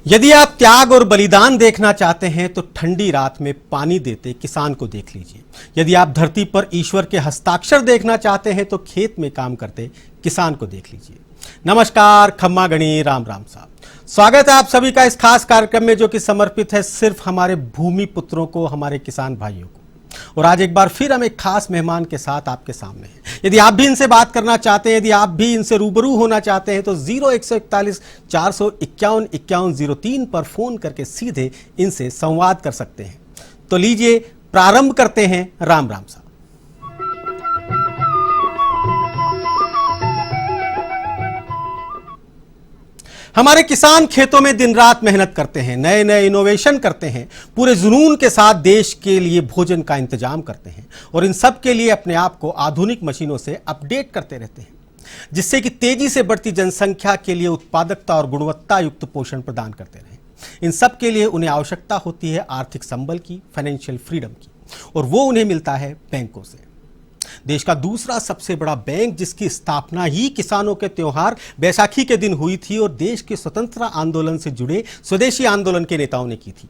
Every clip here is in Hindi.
यदि आप त्याग और बलिदान देखना चाहते हैं तो ठंडी रात में पानी देते किसान को देख लीजिए। यदि आप धरती पर ईश्वर के हस्ताक्षर देखना चाहते हैं तो खेत में काम करते किसान को देख लीजिए। नमस्कार, खम्मा गणी, राम राम साहब। स्वागत है आप सभी का इस खास कार्यक्रम में जो कि समर्पित है सिर्फ हमारे भूमि पुत्रों को, हमारे किसान भाइयों को। और आज एक बार फिर हम एक खास मेहमान के साथ आपके सामने हैं। यदि आप भी इनसे बात करना चाहते हैं, यदि आप भी इनसे रूबरू होना चाहते हैं तो 0141 451 5103 पर फोन करके सीधे इनसे संवाद कर सकते हैं। तो लीजिए प्रारंभ करते हैं। राम राम साहब। हमारे किसान खेतों में दिन रात मेहनत करते हैं, नए नए इनोवेशन करते हैं, पूरे जुनून के साथ देश के लिए भोजन का इंतजाम करते हैं और इन सब के लिए अपने आप को आधुनिक मशीनों से अपडेट करते रहते हैं, जिससे कि तेजी से बढ़ती जनसंख्या के लिए उत्पादकता और गुणवत्ता युक्त पोषण प्रदान करते रहें। इन सब के लिए उन्हें आवश्यकता होती है आर्थिक संबल की, फाइनेंशियल फ्रीडम की, और वो उन्हें मिलता है बैंकों से। देश का दूसरा सबसे बड़ा बैंक जिसकी स्थापना ही किसानों के त्योहार बैसाखी के दिन हुई थी और देश के स्वतंत्रता आंदोलन से जुड़े स्वदेशी आंदोलन के नेताओं ने की थी।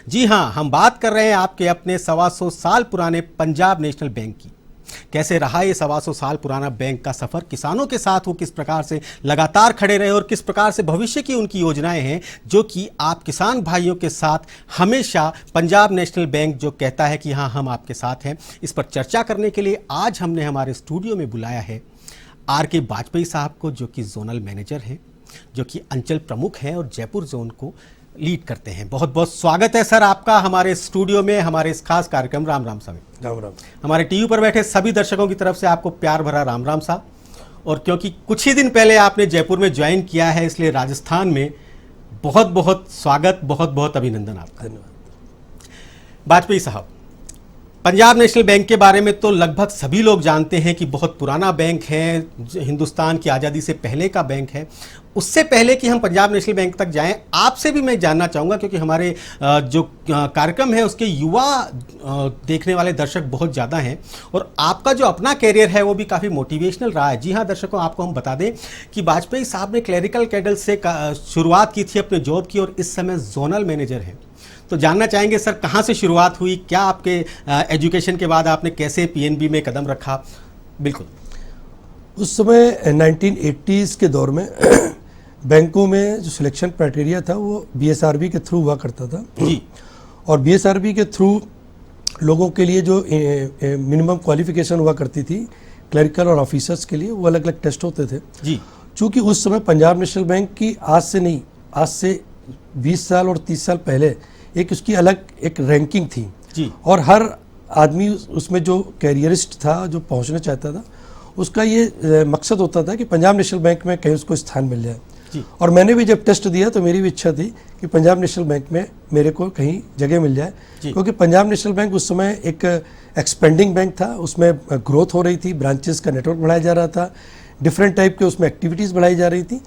जी हां, हम बात कर रहे हैं आपके अपने 125 साल पुराने पंजाब नेशनल बैंक की। कैसे रहा ये 125 साल पुराना बैंक का सफर, किसानों के साथ वो किस प्रकार से लगातार खड़े रहे और किस प्रकार से भविष्य की उनकी योजनाएं हैं जो कि आप किसान भाइयों के साथ हमेशा पंजाब नेशनल बैंक जो कहता है कि हाँ हम आपके साथ हैं। इस पर चर्चा करने के लिए आज हमने हमारे स्टूडियो में बुलाया है R.K. वाजपेयी साहब को, जो कि जोनल मैनेजर हैं, जो कि अंचल प्रमुख हैं और जयपुर जोन को लीड करते हैं। बहुत बहुत स्वागत है सर आपका हमारे स्टूडियो में, हमारे इस खास कार्यक्रम राम राम साहब। राम राम। हमारे टीवी पर बैठे सभी दर्शकों की तरफ से आपको प्यार भरा राम राम साहब। और क्योंकि कुछ ही दिन पहले आपने जयपुर में ज्वाइन किया है, इसलिए राजस्थान में बहुत बहुत स्वागत, बहुत बहुत अभिनंदन आपका। धन्यवाद। वाजपेयी साहब, पंजाब नेशनल बैंक के बारे में तो लगभग सभी लोग जानते हैं कि बहुत पुराना बैंक है, हिंदुस्तान की आज़ादी से पहले का बैंक है। उससे पहले कि हम पंजाब नेशनल बैंक तक जाएं, आपसे भी मैं जानना चाहूँगा, क्योंकि हमारे जो कार्यक्रम है उसके युवा देखने वाले दर्शक बहुत ज़्यादा हैं और आपका जो अपना कैरियर है वो भी काफ़ी मोटिवेशनल रहा है। जी हाँ दर्शकों, आपको हम बता दें कि वाजपेयी साहब ने क्लरिकल कैडर से शुरुआत की थी अपने जॉब की और इस समय जोनल मैनेजर हैं। तो जानना चाहेंगे सर, कहाँ से शुरुआत हुई, क्या आपके एजुकेशन के बाद आपने कैसे पीएनबी में कदम रखा? बिल्कुल। उस समय 1980s के दौर में बैंकों में जो सिलेक्शन क्राइटेरिया था वो बीएसआरबी के थ्रू हुआ करता था जी। और बीएसआरबी के थ्रू लोगों के लिए जो मिनिमम क्वालिफिकेशन हुआ करती थी क्लरिकल और ऑफिसर्स के लिए, वो अलग अलग टेस्ट होते थे जी। चूँकि उस समय पंजाब नेशनल बैंक की आज से 20 साल और 30 साल पहले एक उसकी अलग एक रैंकिंग थी जी। और हर आदमी उसमें जो कैरियरिस्ट था, जो पहुंचना चाहता था, उसका ये मकसद होता था कि पंजाब नेशनल बैंक में कहीं उसको स्थान मिल जाए जी। और मैंने भी जब टेस्ट दिया तो मेरी भी इच्छा थी कि पंजाब नेशनल बैंक में मेरे को कहीं जगह मिल जाए, क्योंकि पंजाब नेशनल बैंक उस समय एक एक्सपेंडिंग बैंक था, उसमें ग्रोथ हो रही थी, ब्रांचेस का नेटवर्क बढ़ाया जा रहा था, डिफरेंट टाइप के उसमें एक्टिविटीज़ बढ़ाई जा रही थी।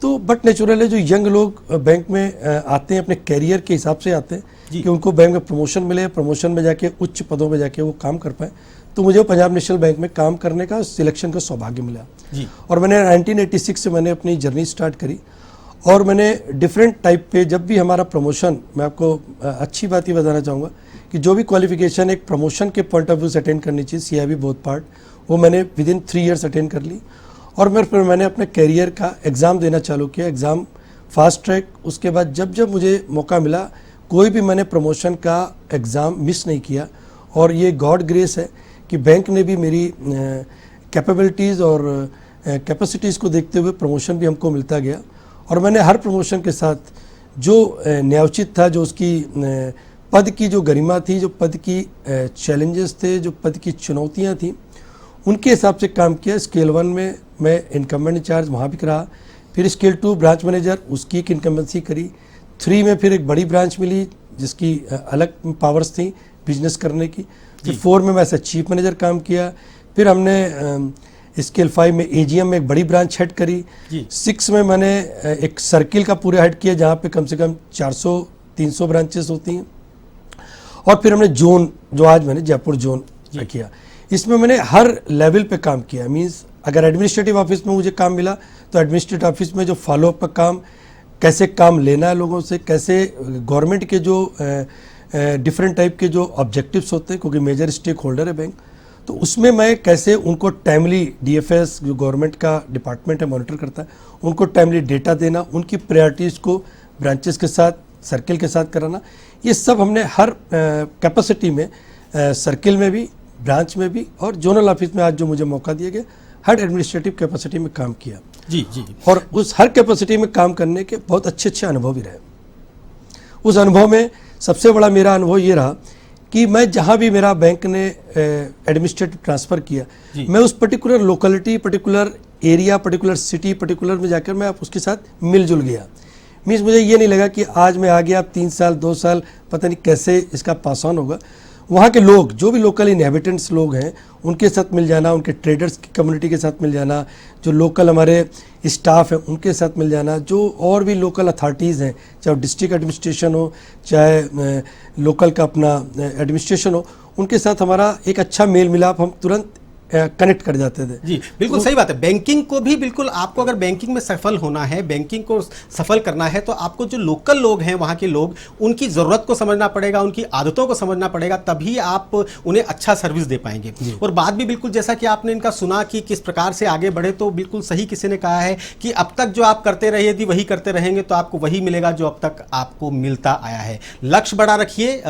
तो बट नेचुरल है, जो यंग लोग बैंक में आते हैं अपने कैरियर के हिसाब से आते हैं कि उनको बैंक में प्रमोशन मिले, प्रमोशन में जाके उच्च पदों में जाके वो काम कर पाए। तो मुझे पंजाब नेशनल बैंक में काम करने का सिलेक्शन का सौभाग्य मिला जी। और मैंने 1986 से मैंने अपनी जर्नी स्टार्ट करी और मैंने डिफरेंट टाइप पे, जब भी हमारा प्रमोशन, मैं आपको अच्छी बात ये बताना चाहूँगा कि जो भी क्वालिफिकेशन एक प्रमोशन के पॉइंट ऑफ व्यू से अटेंड करनी चाहिए, CIB बोथ पार्ट, वो मैंने विदिन 3 ईयर्स अटेंड कर ली। और फिर मैंने अपने कैरियर का एग्ज़ाम देना चालू किया, एग्ज़ाम फास्ट ट्रैक। उसके बाद जब जब मुझे मौका मिला, कोई भी मैंने प्रमोशन का एग्ज़ाम मिस नहीं किया। और ये गॉड ग्रेस है कि बैंक ने भी मेरी कैपेबिलिटीज़ और कैपेसिटीज़ को देखते हुए प्रमोशन भी हमको मिलता गया। और मैंने हर प्रमोशन के साथ जो न्यायोचित था, जो उसकी पद की जो गरिमा थी, जो पद की चैलेंजेस थे, जो पद की चुनौतियाँ थी, उनके हिसाब से काम किया। स्केल 1 में मैं इनकम्बेंट इंचार्ज वहाँ भी रहा, फिर स्केल 2 ब्रांच मैनेजर, उसकी एक इनकम्बेंसी करी। 3 में फिर एक बड़ी ब्रांच मिली जिसकी अलग पावर्स थी बिजनेस करने की। फिर 4 में मैं ऐसा चीफ मैनेजर काम किया। फिर हमने स्केल 5 में AGM में एक बड़ी ब्रांच हेड करी। 6 में मैंने एक सर्किल का पूरा हेड किया जहाँ पे कम से कम 400-300 ब्रांचेस होती हैं। और फिर हमने जोन, जो आज मैंने जयपुर जोन किया, इसमें मैंने हर लेवल पे काम किया। मींस अगर एडमिनिस्ट्रेटिव ऑफिस में मुझे काम मिला तो एडमिनिस्ट्रेटिव ऑफिस में जो फॉलोअप का काम, कैसे काम लेना है लोगों से, कैसे गवर्नमेंट के जो डिफरेंट टाइप के जो ऑब्जेक्टिव्स होते हैं, क्योंकि मेजर स्टेक होल्डर है बैंक, तो उसमें मैं कैसे उनको टाइमली, डीएफएस जो गवर्नमेंट का डिपार्टमेंट है मॉनिटर करता है, उनको टाइमली डेटा देना, उनकी प्रायोरिटीज़ को ब्रांचेस के साथ, सर्किल के साथ कराना, ये सब हमने हर कैपेसिटी में, सर्किल में भी, ब्रांच में भी और जोनल ऑफिस में आज जो मुझे मौका दिया गया, हर एडमिनिस्ट्रेटिव कैपेसिटी में काम किया। जी जी। और उस हर कैपेसिटी में काम करने के बहुत अच्छे अच्छे अनुभव भी रहे। उस अनुभव में सबसे बड़ा मेरा अनुभव ये रहा कि मैं जहाँ भी मेरा बैंक ने एडमिनिस्ट्रेटिव ट्रांसफ़र किया, मैं उस particular locality, particular area, particular city, particular में जाकर मैं उसके साथ मिलजुल गया। मीन्स मुझे ये नहीं लगा कि आज मैं आ गया, 3 साल 2 साल पता नहीं कैसे इसका पास ऑन होगा। वहाँ के लोग, जो भी लोकल इनहेबिटेंट्स लोग हैं, उनके साथ मिल जाना, उनके ट्रेडर्स की कम्युनिटी के साथ मिल जाना, जो लोकल हमारे स्टाफ है उनके साथ मिल जाना, जो और भी लोकल अथॉरिटीज़ हैं, चाहे डिस्ट्रिक्ट एडमिनिस्ट्रेशन हो, चाहे लोकल का अपना एडमिनिस्ट्रेशन हो, उनके साथ हमारा एक अच्छा मेल मिलाप, हम तुरंत कनेक्ट कर जाते थे। जी बिल्कुल सही बात है। बैंकिंग को भी बिल्कुल, आपको अगर बैंकिंग में सफल होना है, बैंकिंग को सफल करना है, तो आपको जो लोकल लोग हैं, वहाँ के लोग, उनकी ज़रूरत को समझना पड़ेगा, उनकी आदतों को समझना पड़ेगा, तभी आप उन्हें अच्छा सर्विस दे पाएंगे। और बात भी बिल्कुल जैसा कि आपने इनका सुना कि किस प्रकार से आगे बढ़े, तो बिल्कुल सही किसी ने कहा है कि अब तक जो आप करते रहे, यदि वही करते रहेंगे तो आपको वही मिलेगा जो अब तक आपको मिलता आया है। लक्ष्य बड़ा रखिए।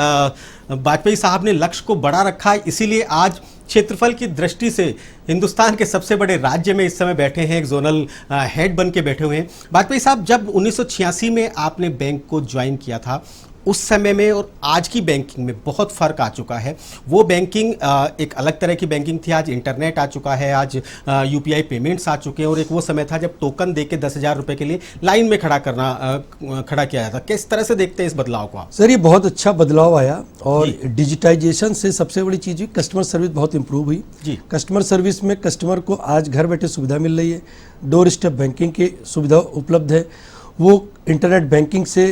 वाजपेयी साहब ने लक्ष्य को बड़ा रखा, इसीलिए आज क्षेत्रफल की दृष्टि से हिंदुस्तान के सबसे बड़े राज्य में इस समय बैठे हैं, एक जोनल हेड बन के बैठे हुए हैं। वाजपेयी साहब, जब 1986 में आपने बैंक को ज्वाइन किया था, उस समय में और आज की बैंकिंग में बहुत फ़र्क आ चुका है। वो बैंकिंग एक अलग तरह की बैंकिंग थी, आज इंटरनेट आ चुका है, आज यूपीआई पेमेंट्स आ चुके हैं, और एक वो समय था जब टोकन दे के 10,000 रुपये के लिए लाइन में खड़ा किया जाता। किस तरह से देखते हैं इस बदलाव को आप? सर, ये बहुत अच्छा बदलाव आया, और डिजिटाइजेशन से सबसे बड़ी चीज़ हुई, कस्टमर सर्विस बहुत इंप्रूव हुई। कस्टमर सर्विस में कस्टमर को आज घर बैठे सुविधा मिल रही है, डोर स्टेप बैंकिंग की सुविधा उपलब्ध है। वो इंटरनेट बैंकिंग से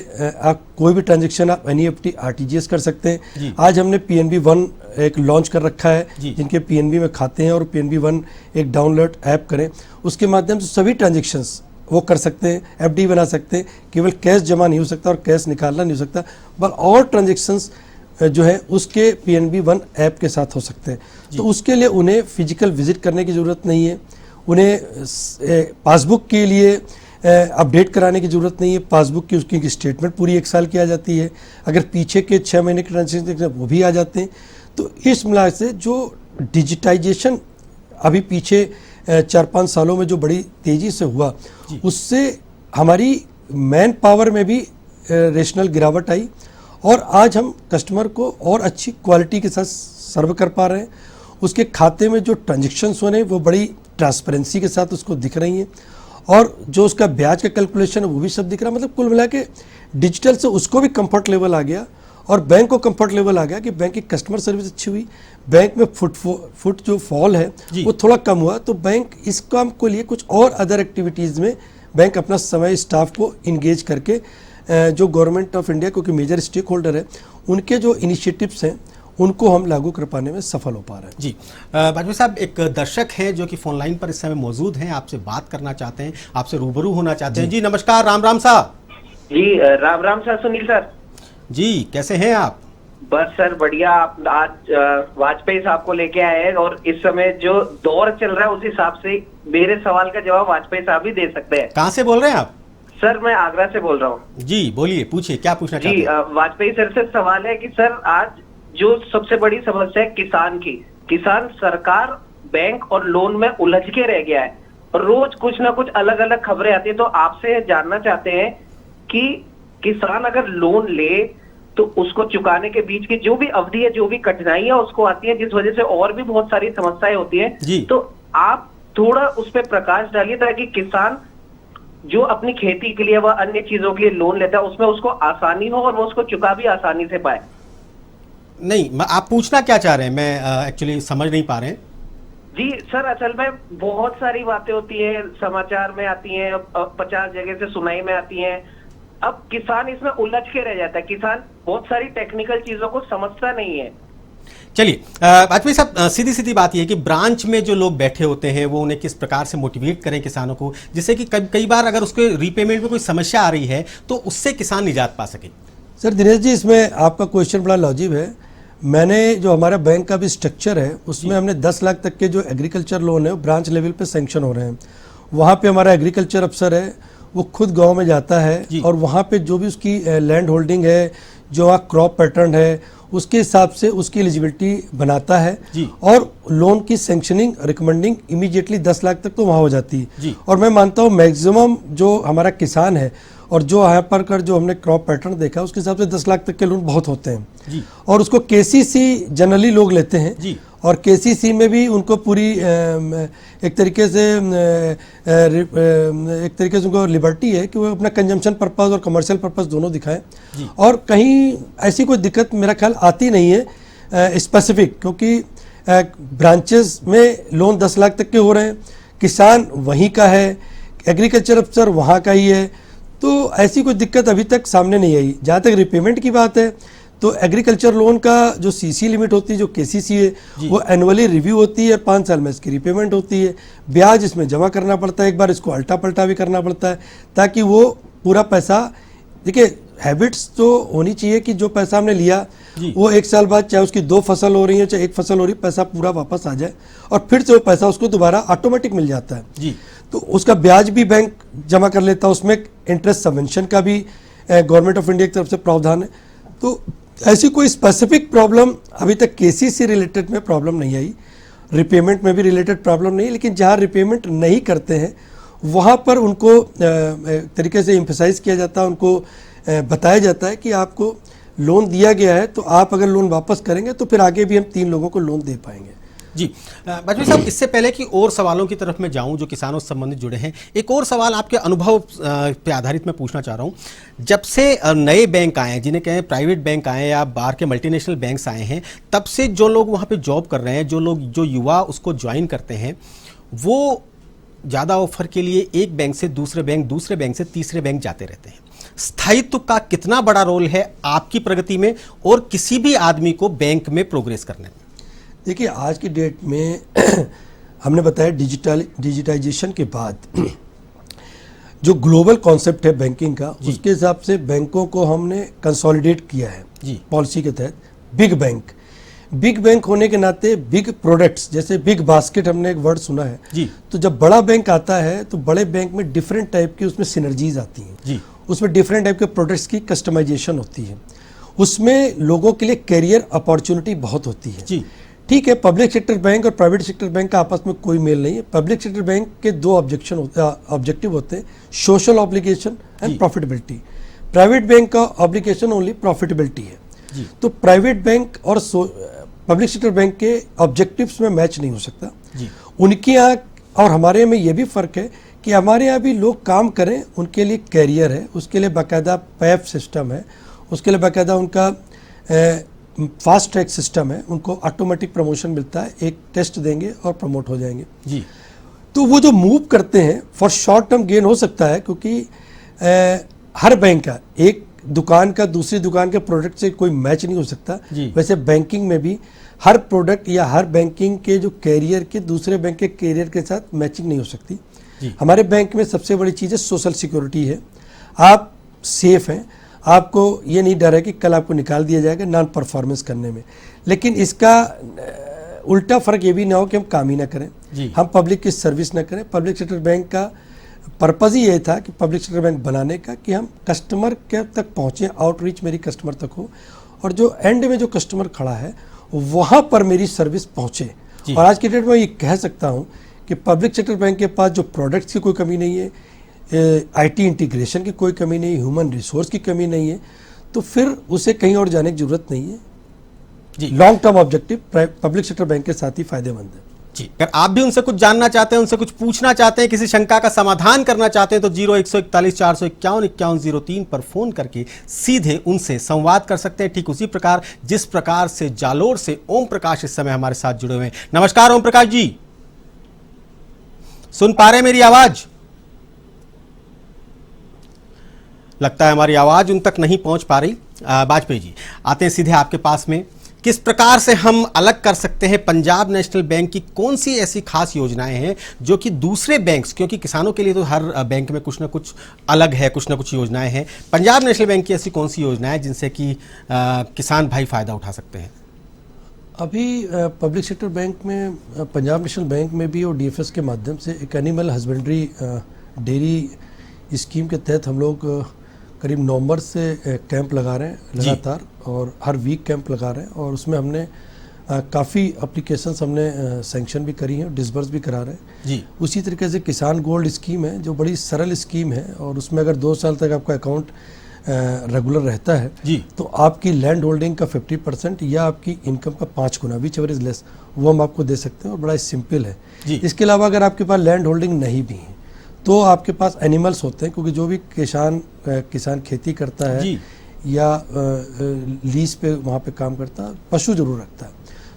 आप कोई भी ट्रांजैक्शन, आप एनईएफटी, आरटीजीएस कर सकते हैं। आज हमने पीएनबी वन एक लॉन्च कर रखा है, जिनके पीएनबी में खाते हैं और पीएनबी वन एक डाउनलोड ऐप करें, उसके माध्यम से सभी ट्रांजैक्शंस वो कर सकते हैं, एफडी बना सकते हैं। केवल कैश जमा नहीं हो सकता और कैश निकालना नहीं हो सकता, पर और ट्रांजैक्शंस जो है उसके पीएनबी वन ऐप के साथ हो सकते हैं। तो उसके लिए उन्हें फिजिकल विजिट करने की ज़रूरत नहीं है, उन्हें पासबुक के लिए अपडेट कराने की ज़रूरत नहीं है। पासबुक की उसकी स्टेटमेंट पूरी 1 साल की आ जाती है, अगर पीछे के 6 महीने के ट्रांजेक्शन वो भी आ जाते हैं। तो इस मिला से जो डिजिटाइजेशन अभी पीछे 4-5 सालों में जो बड़ी तेज़ी से हुआ, उससे हमारी मैन पावर में भी रेशनल गिरावट आई, और आज हम कस्टमर को और अच्छी क्वालिटी के साथ सर्व कर पा रहे हैं। उसके खाते में जो ट्रांजेक्शन्स हो रहे हैं वो बड़ी ट्रांसपेरेंसी के साथ उसको दिख रही हैं, और जो उसका ब्याज का कैलकुलेशन है वो भी सब दिख रहा है। मतलब कुल मिला के डिजिटल से उसको भी कंफर्ट लेवल आ गया, और बैंक को कंफर्ट लेवल आ गया कि बैंक की कस्टमर सर्विस अच्छी हुई, बैंक में फुट जो फॉल है वो थोड़ा कम हुआ। तो बैंक इस काम को लिए कुछ और अदर एक्टिविटीज़ में बैंक अपना समय, स्टाफ को इंगेज करके, जो गवर्नमेंट ऑफ इंडिया क्योंकि मेजर स्टेक होल्डर है, उनके जो इनिशिएटिव्स हैं उनको हम लागू कर पाने में सफल हो पा रहे हैं। जी वाजपेयी साहब, एक दर्शक हैं जो कि फोन लाइन पर इस समय मौजूद हैं, आपसे बात करना चाहते हैं, आपसे रूबरू होना चाहते हैं। जी नमस्कार, राम राम साहब। जी राम राम सर, सुनील सर। जी कैसे हैं आप? बस सर बढ़िया। आप आज वाजपेयी साहब को लेके आए हैं, और इस समय जो दौर चल रहा है उस हिसाब से मेरे सवाल का जवाब वाजपेयी साहब ही दे सकते हैं। कहाँ से बोल रहे हैं आप? सर मैं आगरा से बोल रहा हूँ। जी बोलिए, पूछिए, क्या पूछना चाहते हैं? जी वाजपेयी सर से सवाल है कि सर आज जो सबसे बड़ी समस्या है किसान की, किसान सरकार, बैंक और लोन में उलझ के रह गया है। रोज कुछ ना कुछ अलग अलग खबरें आती है, तो आपसे जानना चाहते हैं कि किसान अगर लोन ले तो उसको चुकाने के बीच की जो भी अवधि है, जो भी कठिनाइयां उसको आती है, जिस वजह से और भी बहुत सारी समस्याएं होती है, तो आप थोड़ा उस पर प्रकाश डालिए, ताकि किसान जो अपनी खेती के लिए व अन्य चीजों के लिए लोन लेता है उसमें उसको आसानी हो और वो उसको चुका भी आसानी से पाए। नहीं, आप पूछना क्या चाह रहे हैं? मैं एक्चुअली समझ नहीं पा रहे हैं। जी सर, असल में बहुत सारी बातें होती है, समाचार में आती हैं, 50 जगह से सुनाई में आती हैं। अब किसान इसमें उलझ के रह जाता है, किसान बहुत सारी टेक्निकल चीजों को समझता नहीं है। चलिए वाजपेयी साहब, सीधी सीधी बात यह है कि ब्रांच में जो लोग बैठे होते हैं वो उन्हें किस प्रकार से मोटिवेट करें किसानों को, जिससे कि कई बार अगर उसके रीपेमेंट में कोई समस्या आ रही है तो उससे किसान निजात पा सके। सर दिनेश जी, इसमें आपका क्वेश्चन बड़ा लॉजिक है। मैंने जो हमारा बैंक का भी स्ट्रक्चर है उसमें हमने 10 लाख तक के जो एग्रीकल्चर लोन है वो ब्रांच लेवल पे सैंक्शन हो रहे हैं। वहाँ पे हमारा एग्रीकल्चर अफसर है, वो खुद गांव में जाता है और वहाँ पे जो भी उसकी लैंड होल्डिंग है, जो वहाँ क्रॉप पैटर्न है, उसके हिसाब से उसकी एलिजिबिलिटी बनाता है और लोन की सैंक्शनिंग रिकमेंडिंग इमीडिएटली 10 लाख तक तो वहाँ हो जाती है। और मैं मानता हूँ मैक्सिमम जो हमारा किसान है और जो यहाँ पर कर जो हमने क्रॉप पैटर्न देखा उसके हिसाब से 10 लाख तक के लोन बहुत होते हैं और उसको केसीसी जनरली लोग लेते हैं और केसीसी में भी उनको पूरी एक तरीके से उनको लिबर्टी है कि वो अपना कंजम्पशन पर्पस और कमर्शियल पर्पस दोनों दिखाएं और कहीं ऐसी कोई दिक्कत मेरा ख्याल आती नहीं है स्पेसिफिक, क्योंकि ब्रांचेस में लोन 10 लाख तक के हो रहे हैं, किसान वहीं का है, एग्रीकल्चर अफसर वहाँ का ही है, तो ऐसी कोई दिक्कत अभी तक सामने नहीं आई। जहाँ तक रिपेमेंट की बात है तो एग्रीकल्चर लोन का जो सीसी लिमिट होती है, जो केसीसी है, वो एनुअली रिव्यू होती है, 5 साल में इसकी रिपेमेंट होती है, ब्याज इसमें जमा करना पड़ता है, एक बार इसको अल्टा पल्टा भी करना पड़ता है ताकि वो पूरा पैसा, देखिए हैबिट्स तो होनी चाहिए कि जो पैसा हमने लिया वो 1 साल बाद चाहे उसकी 2 फसल हो रही है चाहे 1 फसल हो रही है, पैसा पूरा वापस आ जाए और फिर से वो पैसा उसको दोबारा ऑटोमेटिक मिल जाता है। तो उसका ब्याज भी बैंक जमा कर लेता है, उसमें इंटरेस्ट सबवेंशन का भी गवर्नमेंट ऑफ इंडिया की तरफ से प्रावधान है। तो ऐसी कोई स्पेसिफिक प्रॉब्लम अभी तक केसीसी रिलेटेड में प्रॉब्लम नहीं आई, रिपेमेंट में भी रिलेटेड प्रॉब्लम नहीं है, लेकिन जहाँ रिपेमेंट नहीं करते हैं वहाँ पर उनको तरीके से एम्फसाइज किया जाता है, उनको बताया जाता है कि आपको लोन दिया गया है तो आप अगर लोन वापस करेंगे तो फिर आगे भी हम 3 लोगों को लोन दे पाएंगे। जी वाजपेयी साहब, इससे पहले कि और सवालों की तरफ मैं जाऊं जो किसानों से संबंधित जुड़े हैं, एक और सवाल आपके अनुभव पे आधारित मैं पूछना चाह रहा हूं। जब से नए बैंक आए हैं, जिन्हें कहें प्राइवेट बैंक आए या बाहर के मल्टीनेशनल बैंक्स आए हैं, तब से जो लोग वहां पे जॉब कर रहे हैं, जो युवा उसको ज्वाइन करते हैं, वो ज़्यादा ऑफर के लिए एक बैंक से दूसरे बैंक से तीसरे बैंक जाते रहते हैं। स्थायित्व का कितना बड़ा रोल है आपकी प्रगति में और किसी भी आदमी को बैंक में प्रोग्रेस करने में? देखिए आज की डेट में हमने बताया डिजिटाइजेशन के बाद जो ग्लोबल कॉन्सेप्ट है बैंकिंग का, उसके हिसाब से बैंकों को हमने कंसोलिडेट किया है पॉलिसी के तहत। बिग बैंक होने के नाते बिग प्रोडक्ट्स, जैसे बिग बास्केट हमने एक वर्ड सुना है, तो जब बड़ा बैंक आता है तो बड़े बैंक में डिफरेंट टाइप की उसमें सिनर्जीज आती हैं, उसमें डिफरेंट टाइप के प्रोडक्ट्स की कस्टमाइजेशन होती है, उसमें लोगों के लिए कैरियर अपॉर्चुनिटी बहुत होती है। ठीक है, पब्लिक सेक्टर बैंक और प्राइवेट सेक्टर बैंक का आपस में कोई मेल नहीं है। पब्लिक सेक्टर बैंक के 2 ऑब्जेक्टिव होते हैं, social obligation and profitability. Private bank का ऑब्लिगेशन ओनली प्रॉफिटेबिलिटी है। तो प्राइवेट बैंक और पब्लिक सेक्टर बैंक के ऑब्जेक्टिव्स में मैच नहीं हो सकता। उनके यहाँ और हमारे में ये भी फ़र्क है कि हमारे यहाँ भी लोग काम करें, उनके लिए कैरियर है, उसके लिए बाकायदा पैफ सिस्टम है, उसके लिए बाकायदा उनका फास्ट ट्रैक सिस्टम है, उनको ऑटोमेटिक प्रमोशन मिलता है, एक टेस्ट देंगे और प्रमोट हो जाएंगे। तो वो जो मूव करते हैं फॉर शॉर्ट टर्म गेन हो सकता है, क्योंकि हर बैंक का एक दुकान का दूसरी दुकान के प्रोडक्ट से कोई मैच नहीं हो सकता। वैसे बैंकिंग में भी हर प्रोडक्ट या हर बैंकिंग के जो कैरियर के दूसरे बैंक के कैरियर के साथ मैचिंग नहीं हो सकती। हमारे बैंक में सबसे बड़ी चीज़ है सोशल सिक्योरिटी है, आप सेफ हैं, आपको ये नहीं डर है कि कल आपको निकाल दिया जाएगा नॉन परफॉर्मेंस करने में। लेकिन इसका उल्टा फ़र्क ये भी ना हो कि हम काम ही ना करें, हम पब्लिक की सर्विस ना करें। पब्लिक सेक्टर बैंक का पर्पज़ ही ये था कि पब्लिक सेक्टर बैंक बनाने का कि हम कस्टमर के तक पहुँचें, आउटरीच मेरी कस्टमर तक हो और जो एंड में जो कस्टमर खड़ा है वहाँ पर मेरी सर्विस पहुँचे। और आज की डेट में ये कह सकता हूँ कि पब्लिक सेक्टर बैंक के पास जो प्रोडक्ट्स की कोई कमी नहीं है, आईटी इंटीग्रेशन की कोई कमी नहीं, ह्यूमन रिसोर्स की कमी नहीं है, तो फिर उसे कहीं और जाने की जरूरत नहीं है। Long term objective public sector bank के साथ ही फायदेमंद है। जी, अगर आप भी उनसे कुछ जानना चाहते हैं, उनसे कुछ पूछना चाहते हैं, किसी शंका का समाधान करना चाहते हैं तो 0141 451 5103 पर फोन करके सीधे उनसे संवाद कर सकते हैं। ठीक उसी प्रकार जिस प्रकार से जालोर से ओम प्रकाश इस समय हमारे साथ जुड़े हुए हैं। नमस्कार ओम प्रकाश जी, सुन पा रहे हैं मेरी आवाज? लगता है हमारी आवाज उन तक नहीं पहुंच पा रही। वाजपेयी जी, आते हैं सीधे आपके पास में किस प्रकार से हम अलग कर सकते हैं पंजाब नेशनल बैंक की कौन सी ऐसी खास योजनाएं हैं जो कि दूसरे बैंक्स, क्योंकि किसानों के लिए तो हर बैंक में कुछ ना कुछ अलग है, कुछ ना कुछ योजनाएं हैं, पंजाब नेशनल बैंक की ऐसी कौन सी योजनाएं जिनसे कि किसान भाई फायदा उठा सकते हैं? अभी पब्लिक सेक्टर बैंक में, पंजाब नेशनल बैंक में भी और डीएफएस के माध्यम से एक एनिमल हस्बेंड्री डेयरी स्कीम के तहत हम लोग करीब नवंबर से कैंप लगा रहे हैं लगातार, और हर वीक कैंप लगा रहे हैं, और उसमें हमने काफ़ी एप्लीकेशंस हमने सैंक्शन भी करी हैं, डिसबर्स भी करा रहे हैं जी। उसी तरीके से किसान गोल्ड स्कीम है जो बड़ी सरल स्कीम है, और उसमें अगर 2 साल तक आपका अकाउंट रेगुलर रहता है जी। तो आपकी लैंड होल्डिंग का 50% या आपकी इनकम का 5 गुना, विच एवर इज लेस, वो हम आपको दे सकते हैं, और बड़ा सिंपल है जी। इसके अलावा अगर आपके पास लैंड होल्डिंग नहीं भी है तो आपके पास एनिमल्स होते हैं, क्योंकि जो भी किसान खेती करता है जी। या लीज पे वहाँ पे काम करता है, पशु जरूर रखता है,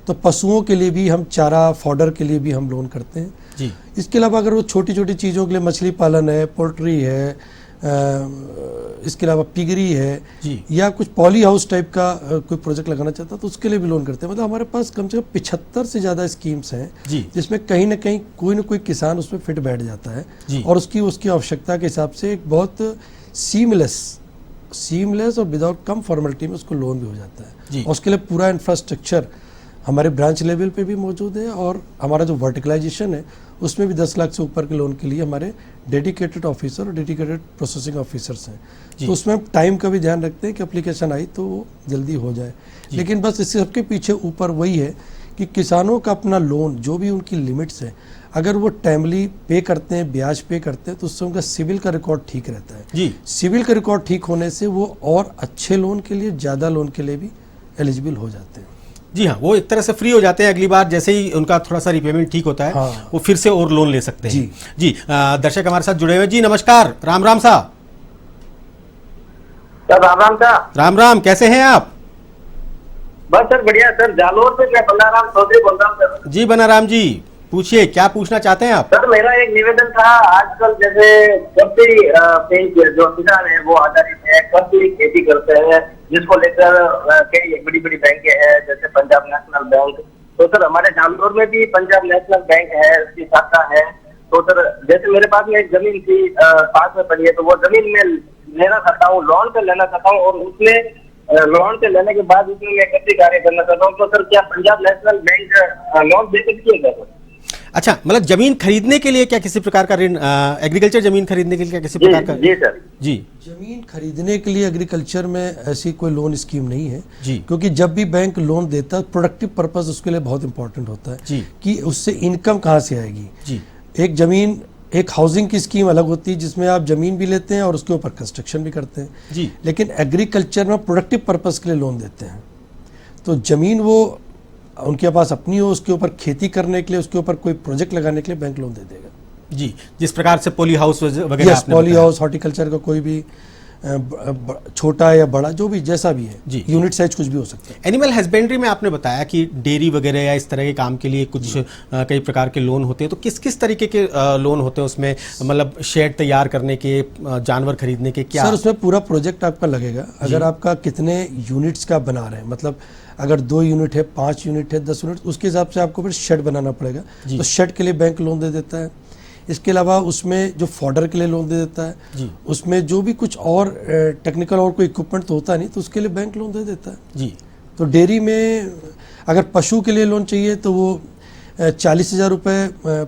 तो पशुओं के लिए भी हम चारा फॉडर के लिए भी हम लोन करते हैं जी। इसके अलावा अगर वो छोटी छोटी चीज़ों के लिए, मछली पालन है, पोल्ट्री है, इसके अलावा पिगरी है जी। या कुछ पॉली हाउस टाइप का कोई प्रोजेक्ट लगाना चाहता है तो उसके लिए भी लोन करते हैं। मतलब हमारे पास कम से कम 75 से ज़्यादा स्कीम्स हैं जी। जिसमें कहीं ना कहीं कोई ना कोई किसान उसमें फिट बैठ जाता है जी। और उसकी आवश्यकता के हिसाब से एक बहुत सीमलेस और विदाउट कम फॉर्मेलिटी में उसको लोन भी हो जाता जी। है, और उसके लिए पूरा इंफ्रास्ट्रक्चर हमारे ब्रांच लेवल पे भी मौजूद है, और हमारा जो वर्टिकलाइजेशन है उसमें भी 10 लाख से ऊपर के लोन के लिए हमारे डेडिकेटेड ऑफिसर और डेडिकेटेड प्रोसेसिंग ऑफिसर्स हैं। तो उसमें हम टाइम का भी ध्यान रखते हैं कि एप्लीकेशन आई तो वो जल्दी हो जाए, लेकिन बस इससे सबके पीछे ऊपर वही है कि किसानों का अपना लोन जो भी उनकी लिमिट्स हैं, अगर वो टाइमली पे करते हैं, ब्याज पे करते हैं, तो उससे उनका सिविल का रिकॉर्ड ठीक रहता है जी। सिविल का रिकॉर्ड ठीक होने से वो और अच्छे लोन के लिए, ज़्यादा लोन के लिए भी एलिजिबल हो जाते हैं। जी हाँ, वो एक तरह से फ्री हो जाते हैं, अगली बार जैसे ही उनका थोड़ा सा रिपेमेंट ठीक होता है हाँ। वो फिर से और लोन ले सकते हैं। जी। जी। दर्शक हमारे साथ जुड़े हुए, जी नमस्कार, राम राम साहब। सर राम राम साहब। राम राम, कैसे हैं आप? बस सर बढ़िया सर, जालोर से मैं बल्लाराम चौधरी बोल रहा हूँ सर। जी बनाराम जी, पूछिए क्या पूछना चाहते हैं आप? सर मेरा एक निवेदन था, आजकल जैसे सब्सिडी पे जो किसान है वो आधारित है, सब्सिडी खेती करते हैं, जिसको लेकर कई बड़ी बड़ी बैंकें हैं जैसे पंजाब नेशनल बैंक। तो सर हमारे जामनगर में भी पंजाब नेशनल बैंक है, उसकी शाखा है। तो सर जैसे मेरे पास में एक जमीन थी पास में पड़ी है, तो वो जमीन में लेना चाहता हूँ, लोन पे लेना चाहता हूँ, और उसमें लोन पे लेने के बाद उसमें मैं कृषि कार्य करना चाहता हूँ। तो सर क्या पंजाब नेशनल बैंक लोन दे सकती है क्या सर? अच्छा, मतलब जमीन खरीदने के लिए क्या किसी प्रकार का ऋण, एग्रीकल्चर जमीन खरीदने के लिए क्या किसी प्रकार का? जी सर। जी। जमीन खरीदने के लिए एग्रीकल्चर में ऐसी कोई लोन स्कीम नहीं है जी। क्योंकि जब भी बैंक लोन देता है प्रोडक्टिव पर्पस उसके लिए बहुत इंपॉर्टेंट होता है जी। कि उससे इनकम कहाँ से आएगी। जी। एक जमीन, एक हाउसिंग की स्कीम अलग होती है जिसमें आप जमीन भी लेते हैं और उसके ऊपर कंस्ट्रक्शन भी करते हैं जी। लेकिन एग्रीकल्चर में प्रोडक्टिव पर्पस के लिए लोन देते हैं। तो जमीन वो उनके पास अपनी हो, उसके ऊपर खेती करने के लिए, उसके ऊपर कोई प्रोजेक्ट लगाने के लिए बैंक लोन दे देगा। जी, जिस प्रकार से पॉली हाउस वगैरह यस, पॉली हाउस, हॉर्टिकल्चर का कोई भी छोटा या बड़ा जो भी जैसा भी है जी। यूनिट साइज कुछ भी हो सकता है। एनिमल हस्बेंड्री में आपने बताया कि डेयरी वगैरह या इस तरह के काम के लिए कुछ कई प्रकार के लोन होते हैं, तो किस किस तरीके के लोन होते हैं उसमें? मतलब शेड तैयार करने के, जानवर खरीदने के, क्या? सर उसमें पूरा प्रोजेक्ट आपका लगेगा। अगर आपका कितने यूनिट्स का बना रहे हैं, मतलब अगर 2 यूनिट है, 5 यूनिट है, 10 यूनिट, उसके हिसाब से आपको फिर शेड बनाना पड़ेगा। तो शेड के लिए बैंक लोन दे देता है। इसके अलावा उसमें जो फॉडर के लिए लोन दे देता है जी। उसमें जो भी कुछ और टेक्निकल और कोई इक्विपमेंट तो होता नहीं तो उसके लिए बैंक लोन दे देता है जी। तो डेयरी में अगर पशु के लिए लोन चाहिए तो वो 40,000 रुपये